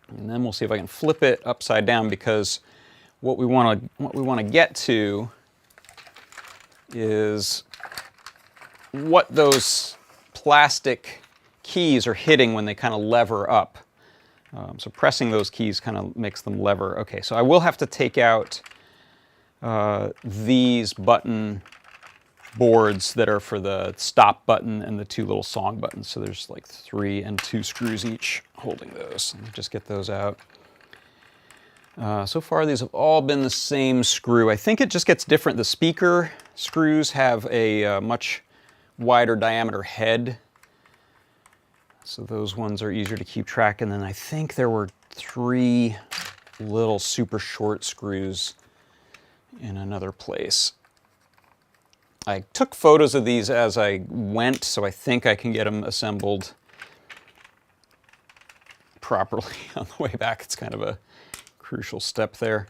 And then we'll see if I can flip it upside down, because what we want to get to is what those plastic keys are hitting when they kind of lever up. So pressing those keys kind of makes them lever. Okay, so I will have to take out these button boards that are for the stop button and the two little song buttons. So there's like 3 and 2 screws each holding those. Let me just get those out. So far these have all been the same screw. I think it just gets different. The speaker screws have a much wider diameter head, so those ones are easier to keep track. And then I think there were 3 little super short screws in another place. I took photos of these as I went, so I think I can get them assembled properly on the way back. It's kind of a crucial step there.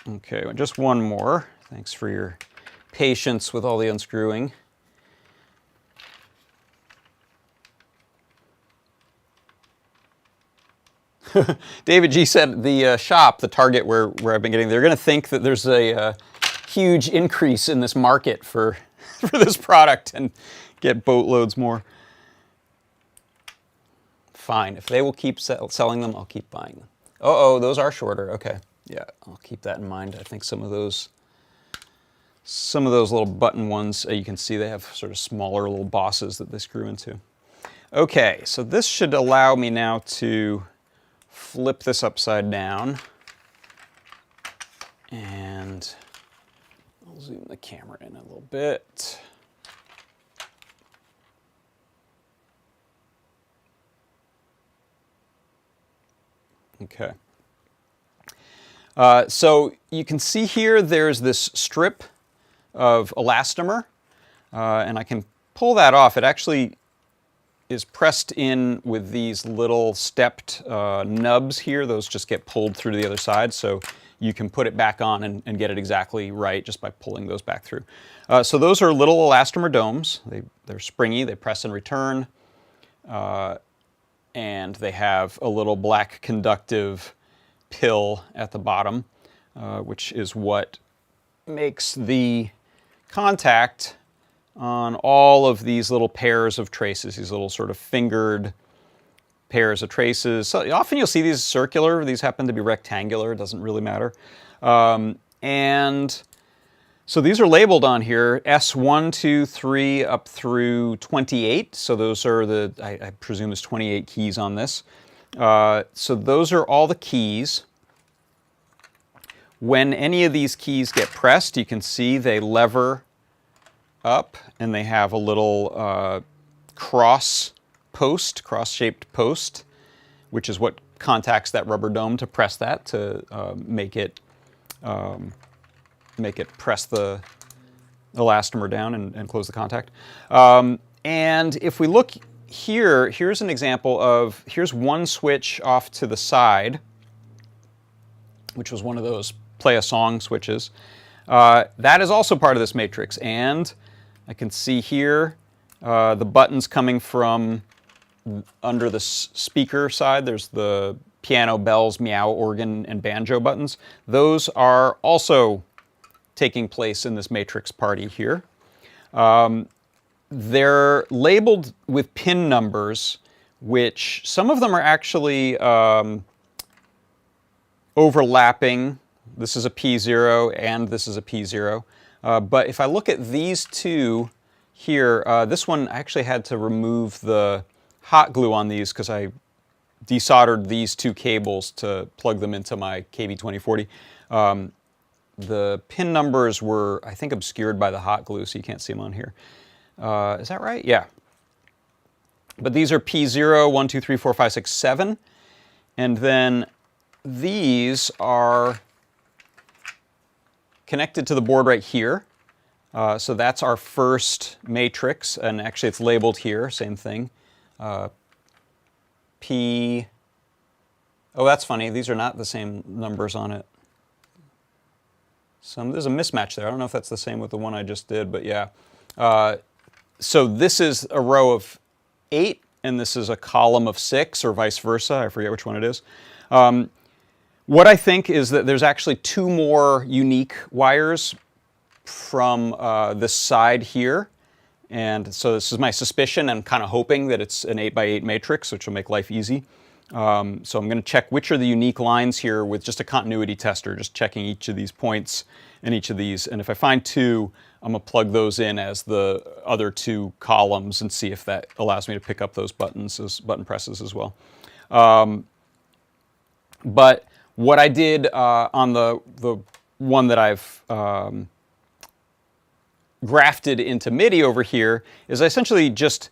Okay, just one more. Thanks for your patience with all the unscrewing. David G said the shop, the Target where I've been getting, they're going to think that there's a huge increase in this market for this product and get boatloads more. Fine, if they will keep selling them, I'll keep buying them. Oh, those are shorter. Okay, yeah, I'll keep that in mind. I think some of those little button ones, you can see they have sort of smaller little bosses that they screw into. Okay, so this should allow me now to flip this upside down, and I'll zoom the camera in a little bit. Okay. So you can see here there's this strip of elastomer, and I can pull that off. It actually is pressed in with these little stepped nubs here. Those just get pulled through to the other side, so you can put it back on and get it exactly right just by pulling those back through. So those are little elastomer domes. They're springy, they press and return, and they have a little black conductive pill at the bottom, which is what makes the contact on all of these little pairs of traces, these little sort of fingered pairs of traces. So often you'll see these circular, these happen to be rectangular, it doesn't really matter. And so these are labeled on here, S1, 2, 3, up through 28. So those are I presume there's 28 keys on this. So those are all the keys. When any of these keys get pressed, you can see they lever up, and they have a little cross-shaped post, which is what contacts that rubber dome to press that, to make it press the elastomer down and close the contact. And if we look here, here's an example of, here's one switch off to the side, which was one of those play a song switches. That is also part of this matrix, and I can see here the buttons coming from under the speaker side. There's the piano, bells, meow, organ, and banjo buttons. Those are also taking place in this matrix party here. They're labeled with pin numbers, which some of them are actually overlapping. This is a P0 and this is a P0. But if I look at these two here, this one I actually had to remove the hot glue on these because I desoldered these two cables to plug them into my KB2040. The pin numbers were, I think, obscured by the hot glue, so you can't see them on here. Is that right? Yeah. But these are P0, 1, 2, 3, 4, 5, 6, 7. And then these are connected to the board right here. So that's our first matrix, and actually it's labeled here, same thing. P... Oh, that's funny. These are not the same numbers on it. There's a mismatch there. I don't know if that's the same with the one I just did, but yeah. So this is a row of 8, and this is a column of 6, or vice versa. I forget which one it is. What I think is that there's actually 2 more unique wires from this side here. And so this is my suspicion. I'm kind of hoping that it's an 8x8 matrix, which will make life easy. So I'm going to check which are the unique lines here with just a continuity tester, just checking each of these points and each of these. And if I find 2, I'm going to plug those in as the other 2 columns and see if that allows me to pick up those buttons as button presses as well. But what I did on the one that I've grafted into MIDI over here is I essentially just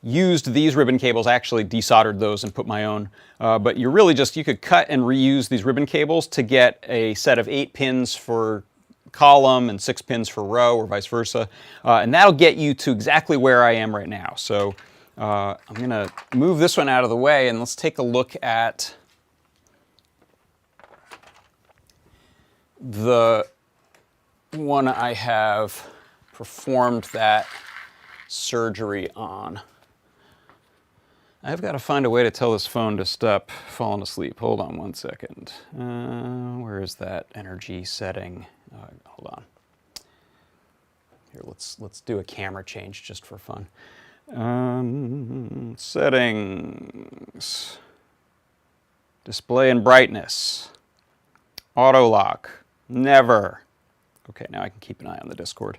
used these ribbon cables, actually desoldered those and put my own. But you really just, you could cut and reuse these ribbon cables to get a set of 8 pins for column and 6 pins for row, or vice versa. And that'll get you to exactly where I am right now. So I'm going to move this one out of the way, and let's take a look at the one I have performed that surgery on. I've got to find a way to tell this phone to stop falling asleep. Hold on one second. Where is that energy setting? Hold on. Here, let's do a camera change just for fun. Settings. Display and brightness. Auto lock. Never. Okay, now I can keep an eye on the Discord.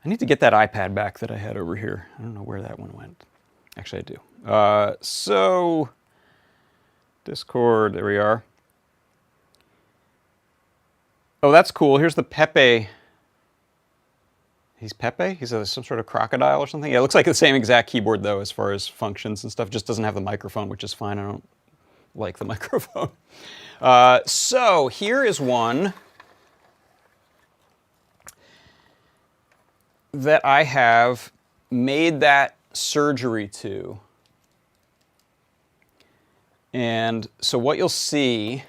I need to get that iPad back that I had over here. I don't know where that one went. Actually, I do. So, Discord, there we are. Oh, that's cool. Here's the Pepe. He's Pepe? He's some sort of crocodile or something? Yeah, it looks like the same exact keyboard, though, as far as functions and stuff. Just doesn't have the microphone, which is fine. I don't like the microphone. So, here is one that I have made that surgery to. And so what you'll see,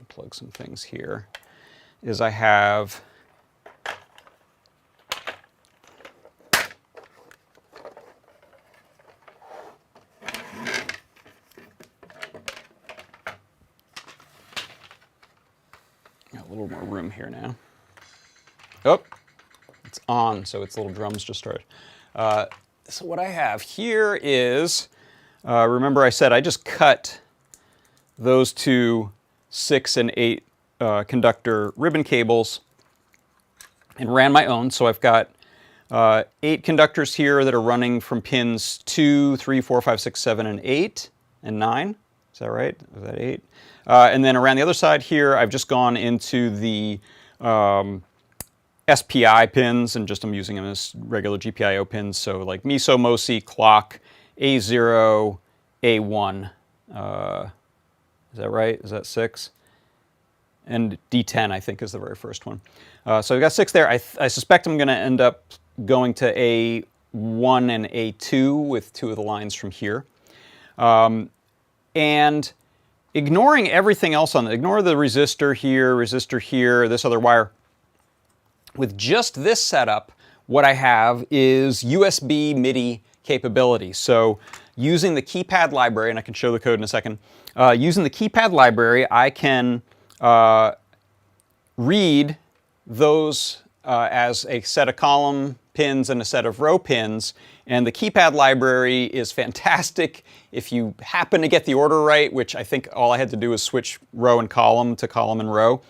plug some things here, is I have got a little more room here now. Oh, it's on, so its little drums just started. So what I have here is, remember I said I just cut those 2 6 and 8 conductor ribbon cables and ran my own. So I've got 8 conductors here that are running from pins 2, 3, 4, 5, 6, 7, and 8, and 9. Is that right? Is that 8? And then around the other side here, I've just gone into the SPI pins, and just I'm using them as regular GPIO pins. So like MISO, MOSI, clock, A0, A1. Is that right? Is that 6? And D10, I think, is the very first one. So we've got 6 there. I suspect I'm going to end up going to A1 and A2 with 2 of the lines from here. And ignoring everything else on it, ignore the resistor here, this other wire. With just this setup, what I have is USB MIDI capability. So using the keypad library, and I can show the code in a second, using the keypad library, I can read those as a set of column pins and a set of row pins. And the keypad library is fantastic if you happen to get the order right, which I think all I had to do was switch row and column to column and row.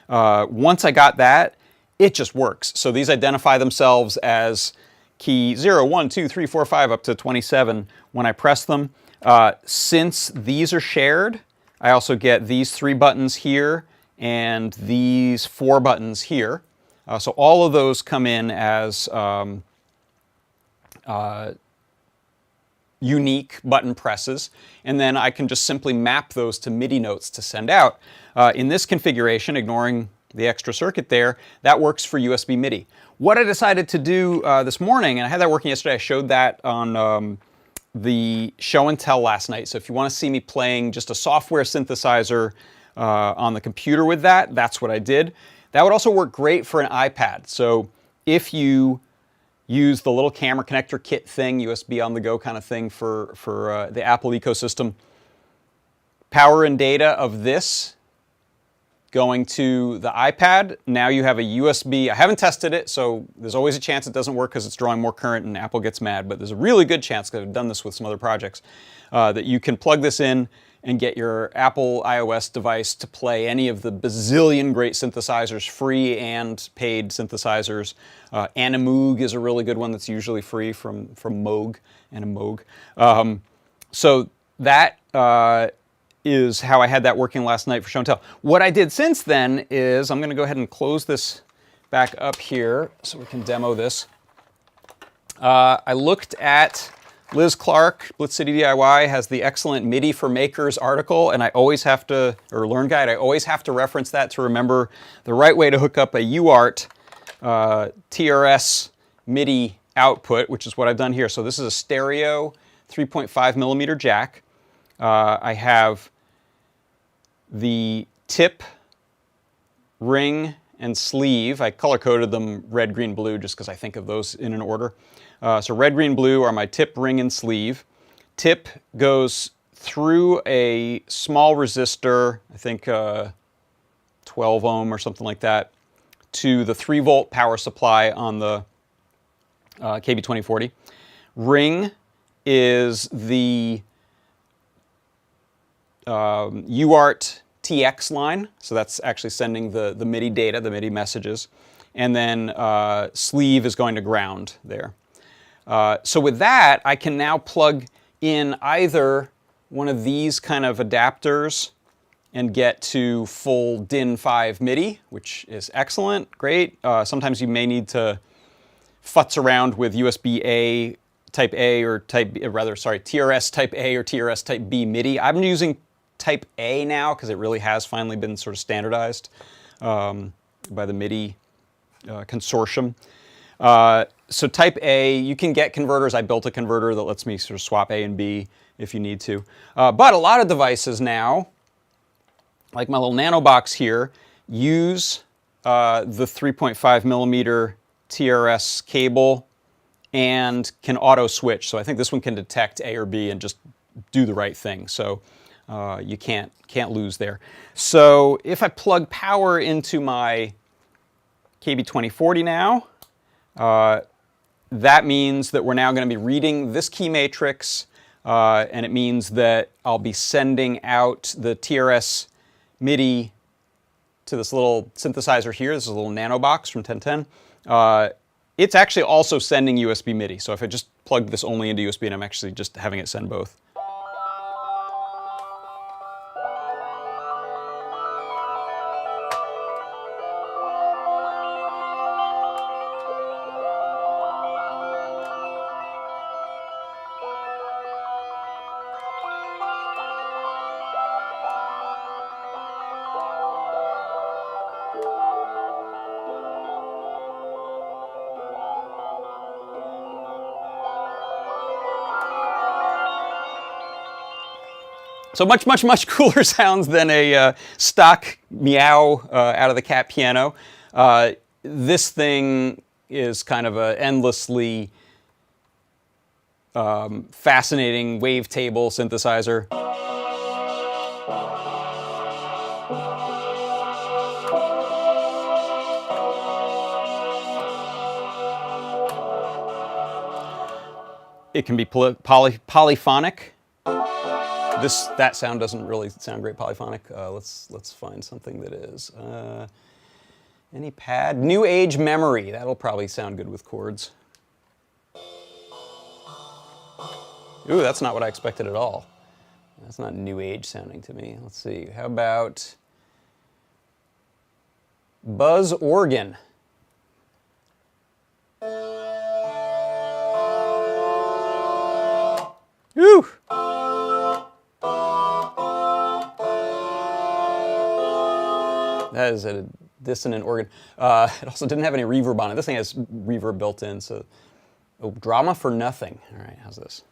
Once I got that, it just works. So these identify themselves as key 0, 1, 2, 3, 4, 5 up to 27 when I press them. Since these are shared, I also get these 3 buttons here and these 4 buttons here. So all of those come in as unique button presses, and then I can just simply map those to MIDI notes to send out. In this configuration, ignoring the extra circuit there, that works for USB MIDI. What I decided to do this morning, and I had that working yesterday, I showed that on the show and tell last night. So if you want to see me playing just a software synthesizer on the computer with that, that's what I did. That would also work great for an iPad. So if you use the little camera connector kit thing, USB on the go kind of thing for the Apple ecosystem, power and data of this going to the iPad, now you have a USB. I haven't tested it, so there's always a chance it doesn't work because it's drawing more current and Apple gets mad, but there's a really good chance, because I've done this with some other projects, that you can plug this in and get your Apple iOS device to play any of the bazillion great synthesizers, free and paid synthesizers. Animoog is a really good one that's usually free from Moog, Animoog. So that is how I had that working last night for show and tell. What I did since then is, I'm going to go ahead and close this back up here so we can demo this. I looked at Liz Clark, Blitz City DIY, has the excellent MIDI for Makers article, and I always have to, or Learn Guide, I always have to reference that to remember the right way to hook up a UART TRS MIDI output, which is what I've done here. So this is a stereo 3.5 millimeter jack. I have the tip, ring, and sleeve. I color-coded them red, green, blue just because I think of those in an order. So red, green, blue are my tip, ring, and sleeve. Tip goes through a small resistor, I think 12 ohm or something like that, to the 3-volt power supply on the KB2040. Ring is the UART TX line, so that's actually sending the MIDI data, the MIDI messages, and then sleeve is going to ground there. So with that, I can now plug in either one of these kind of adapters and get to full DIN 5 MIDI, which is excellent, great. Sometimes you may need to futz around with USB-A Type A or TRS Type A or TRS Type B MIDI. I'm using Type A now because it really has finally been sort of standardized by the MIDI consortium. So Type A, you can get converters. I built a converter that lets me sort of swap A and B if you need to. But a lot of devices now, like my little nano box here, use the 3.5 millimeter TRS cable and can auto switch. So I think this one can detect A or B and just do the right thing. So you can't lose there. So if I plug power into my KB2040 now, that means that we're now going to be reading this key matrix, and it means that I'll be sending out the TRS MIDI to this little synthesizer here. This is a little nano box from 1010. It's actually also sending USB MIDI. So if I just plug this only into USB, and I'm actually just having it send both. So much cooler sounds than a stock meow out of the cat piano. This thing is kind of an endlessly fascinating wavetable synthesizer. it can be polyphonic. That sound doesn't really sound great polyphonic. Let's find something that is. Any pad? New Age Memory. That'll probably sound good with chords. Ooh, that's not what I expected at all. That's not New Age sounding to me. Let's see. How about Buzz Organ? Ooh! That is a dissonant organ. It also didn't have any reverb on it. This thing has reverb built in, so... Oh, Drama for Nothing. All right, how's this?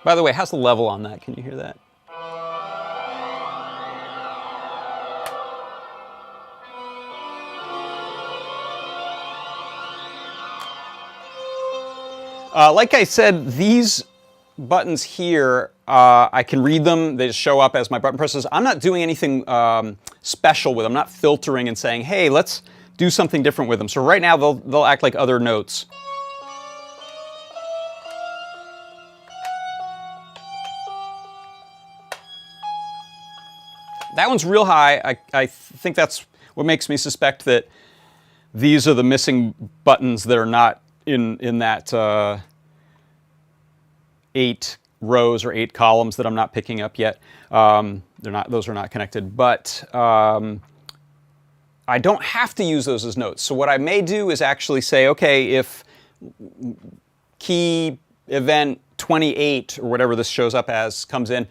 By the way, how's the level on that? Can you hear that? Like I said, these buttons here, I can read them. They just show up as my button presses. I'm not doing anything special with them. I'm not filtering and saying, hey, let's do something different with them. So right now, they'll act like other notes. That one's real high. I think that's what makes me suspect that these are the missing buttons that are not in that 8 rows or 8 columns that I'm not picking up yet. Those are not connected, but I don't have to use those as notes. So what I may do is actually say, okay, if key event 28 or whatever this shows up as comes in,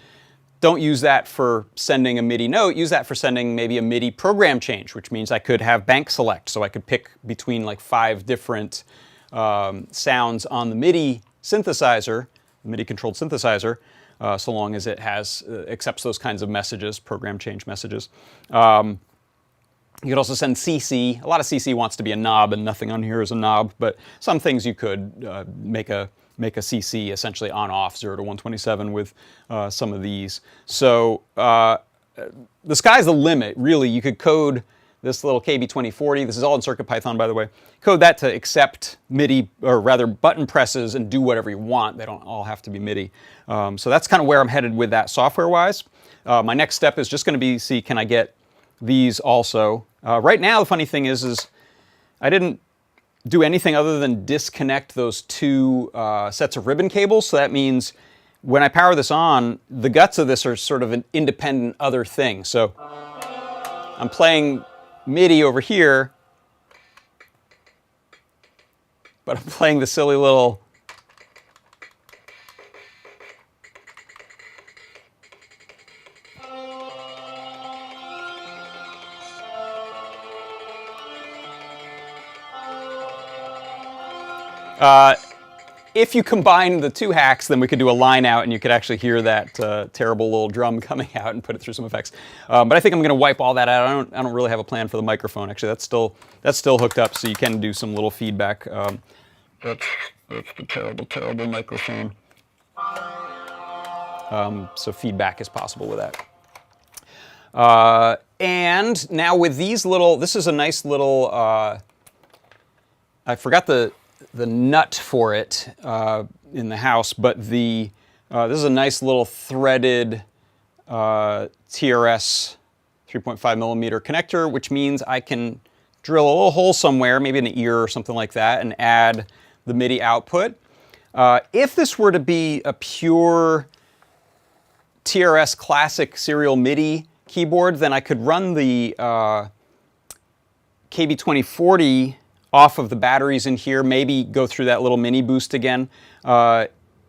don't use that for sending a MIDI note. Use that for sending maybe a MIDI program change, which means I could have bank select, so I could pick between like 5 different sounds on the MIDI synthesizer, the MIDI-controlled synthesizer, so long as it accepts those kinds of messages, program change messages. You could also send CC. A lot of CC wants to be a knob, and nothing on here is a knob, but some things you could make a CC essentially on-off, 0 to 127 with some of these. So the sky's the limit, really. You could code this little KB2040. This is all in CircuitPython, by the way. Code that to accept MIDI, or rather button presses, and do whatever you want. They don't all have to be MIDI. So that's kind of where I'm headed with that software-wise. My next step is just going to be see, can I get these also? Right now, the funny thing is I didn't do anything other than disconnect those 2 sets of ribbon cables. So that means when I power this on, the guts of this are sort of an independent other thing. So I'm playing MIDI over here, but I'm playing the silly little... if you combine the 2 hacks, then we could do a line out, and you could actually hear that terrible little drum coming out and put it through some effects. But I think I'm going to wipe all that out. I don't really have a plan for the microphone. Actually, that's still hooked up, so you can do some little feedback. That's the terrible, terrible microphone. So feedback is possible with that. And now with these little, this is a nice little. I forgot the nut for it in the house, but this is a nice little threaded TRS 3.5 millimeter connector, which means I can drill a little hole somewhere, maybe in the ear or something like that, and add the MIDI output. If this were to be a pure TRS classic serial MIDI keyboard, then I could run the KB2040 off of the batteries in here, maybe go through that little mini boost again,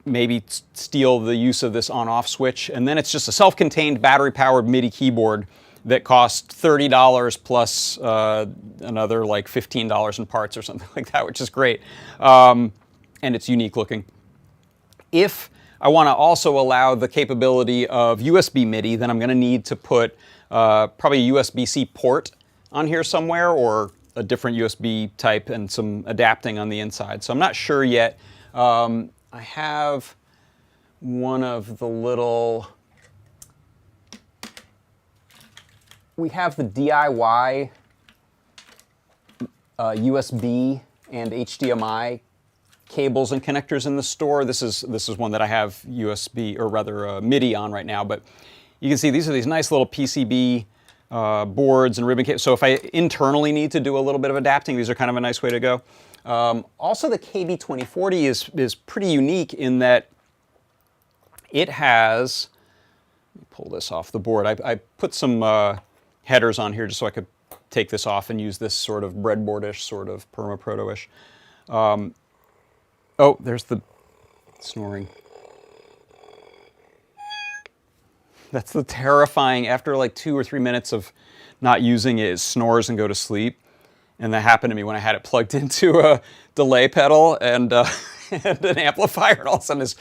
maybe steal the use of this on-off switch, and then it's just a self-contained battery-powered MIDI keyboard that costs $30 plus another like $15 in parts or something like that, which is great, and it's unique looking. If I want to also allow the capability of USB MIDI, then I'm going to need to put probably a USB-C port on here somewhere, or a different USB type and some adapting on the inside. So I'm not sure yet. I have one of the little... We have the DIY USB and HDMI cables and connectors in the store. This is one that I have USB, or rather MIDI on right now, but you can see these are these nice little PCB boards and ribbon cables. So if I internally need to do a little bit of adapting, these are kind of a nice way to go. Also, the KB2040 is pretty unique in that it has, let me pull this off the board. I put some headers on here just so I could take this off and use this sort of breadboardish, sort of perma-proto-ish. Oh, there's the snoring. That's the terrifying, after like 2 or 3 minutes of not using it, it snores and go to sleep. And that happened to me when I had it plugged into a delay pedal and, and an amplifier, and all of a sudden this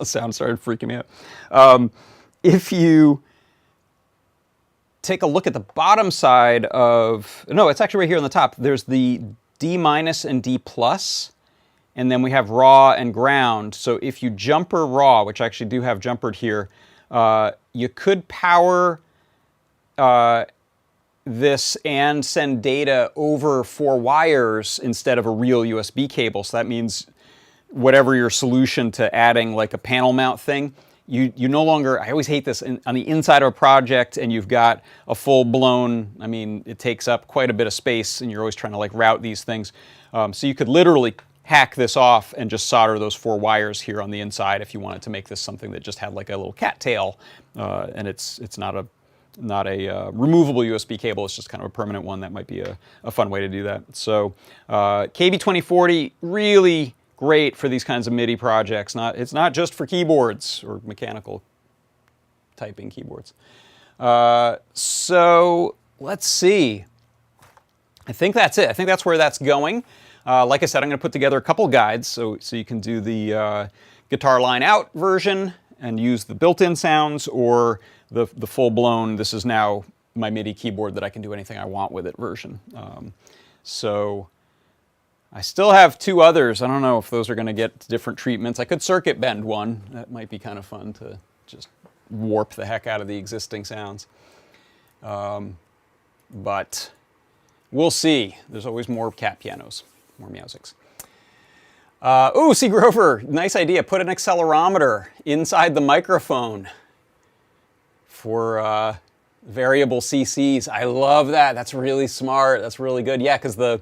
sound started freaking me out. If you take a look at the bottom side of, no, it's actually right here on the top. There's the D- and D+, and then we have raw and ground. So if you jumper raw, which I actually do have jumpered here, you could power this and send data over 4 wires instead of a real USB cable. So that means whatever your solution to adding like a panel mount thing, you no longer, I always hate this, on the inside of a project and you've got a full-blown, I mean, it takes up quite a bit of space and you're always trying to like route these things. So you could literally hack this off and just solder those 4 wires here on the inside if you wanted to make this something that just had like a little cattail, and it's not a removable USB cable. It's just kind of a permanent one. That might be a fun way to do that. So KB2040, really great for these kinds of MIDI projects. It's not just for keyboards or mechanical typing keyboards. So let's see. I think that's it. I think that's where that's going. Like I said, I'm going to put together a couple guides so you can do the guitar line out version and use the built-in sounds, or the full-blown, this is now my MIDI keyboard that I can do anything I want with it version. So I still have 2 others. I don't know if those are going to get different treatments. I could circuit bend one. That might be kind of fun to just warp the heck out of the existing sounds. But we'll see. There's always more cat pianos, more Meowsics. Ooh, C. Grover, nice idea. Put an accelerometer inside the microphone for variable CCs. I love that. That's really smart. That's really good. Yeah, because the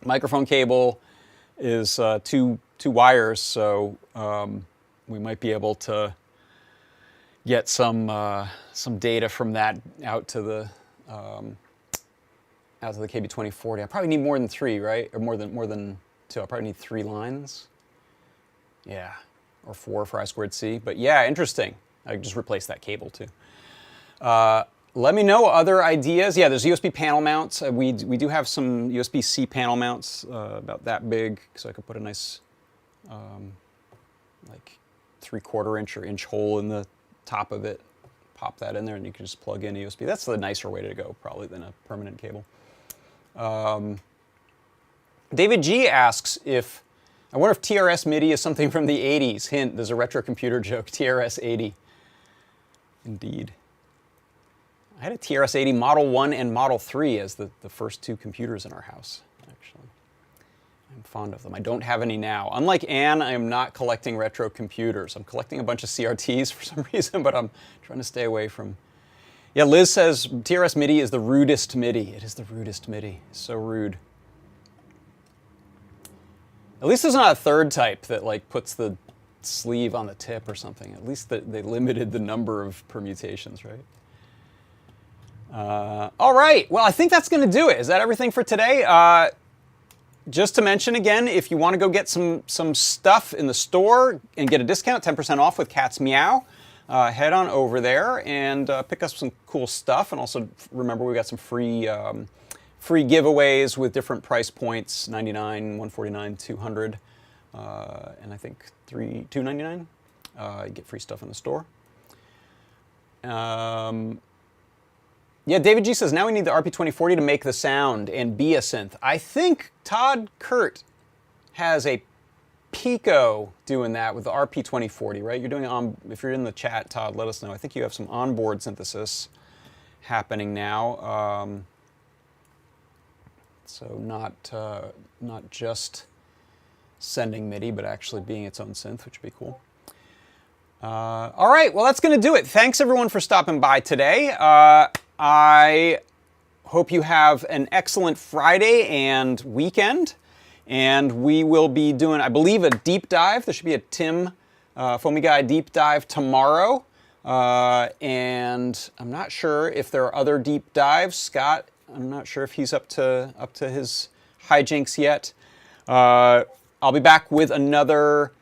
microphone cable is two wires, so we might be able to get some data from that out to the KB2040. I probably need more than 3, right? Or more than 2. I probably need 3 lines. Yeah, or 4 for I2C. But yeah, interesting. I just replaced that cable too. Let me know other ideas. Yeah, there's USB panel mounts. We do have some USB-C panel mounts about that big, so I could put a nice like 3/4 inch or inch hole in the top of it. Pop that in there, and you can just plug in a USB. That's the nicer way to go, probably, than a permanent cable. David G asks if, I wonder if TRS MIDI is something from the 80s. Hint, there's a retro computer joke, TRS-80. Indeed. I had a TRS-80 Model 1 and Model 3 as the first 2 computers in our house, actually. I'm fond of them. I don't have any now. Unlike Anne, I am not collecting retro computers. I'm collecting a bunch of CRTs for some reason, but I'm trying to stay away from... Yeah, Liz says TRS MIDI is the rudest MIDI. It is the rudest MIDI. It's so rude. At least there's not a third type that like puts the sleeve on the tip or something. At least they limited the number of permutations, right? All right, well, I think that's going to do it. Is that everything for today? Just to mention again, if you want to go get some stuff in the store and get a discount, 10% off with Cat's Meow, head on over there and pick up some cool stuff. And also remember, we've got some free giveaways with different price points, $99, $149, $200, and I think $299. You get free stuff in the store. Yeah, David G says, now we need the RP2040 to make the sound and be a synth. I think Todd Kurt has a Pico doing that with the RP2040, right? You're doing if you're in the chat, Todd, let us know. I think you have some onboard synthesis happening now. So not just sending MIDI, but actually being its own synth, which would be cool. All right, well, that's going to do it. Thanks, everyone, for stopping by today. I hope you have an excellent Friday and weekend. And we will be doing, I believe, a deep dive. There should be a Tim Foamy Guy deep dive tomorrow. And I'm not sure if there are other deep dives. Scott, I'm not sure if he's up to his hijinks yet. I'll be back with another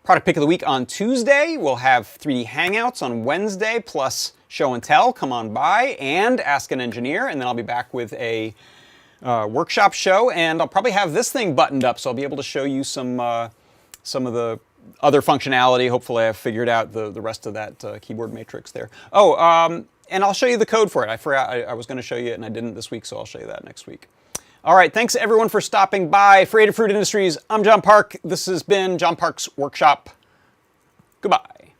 product pick of the week on Tuesday. We'll have 3D Hangouts on Wednesday, plus Show and Tell. Come on by, and Ask an Engineer. And then I'll be back with a workshop show, and I'll probably have this thing buttoned up, so I'll be able to show you some of the other functionality. Hopefully I've figured out the rest of that keyboard matrix there. Oh, and I'll show you the code for it. I forgot I was going to show you it, and I didn't this week, so I'll show you that next week. All right, thanks everyone for stopping by. For Adafruit Industries, I'm John Park. This has been John Park's Workshop. Goodbye.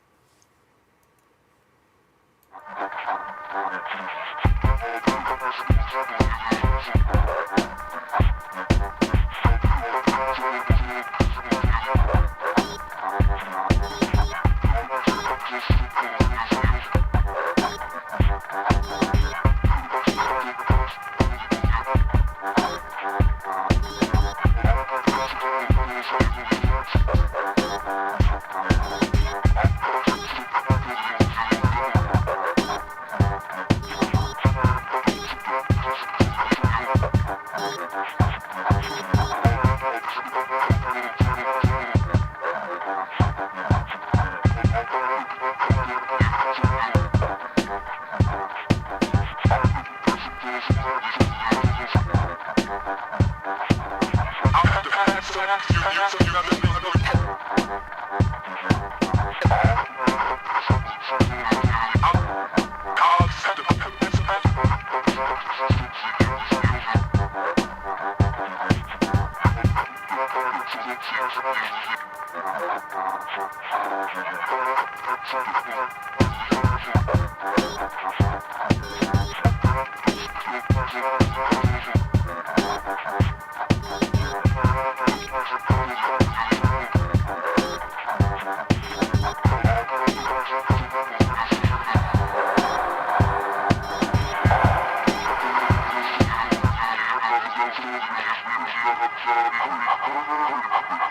Thank you.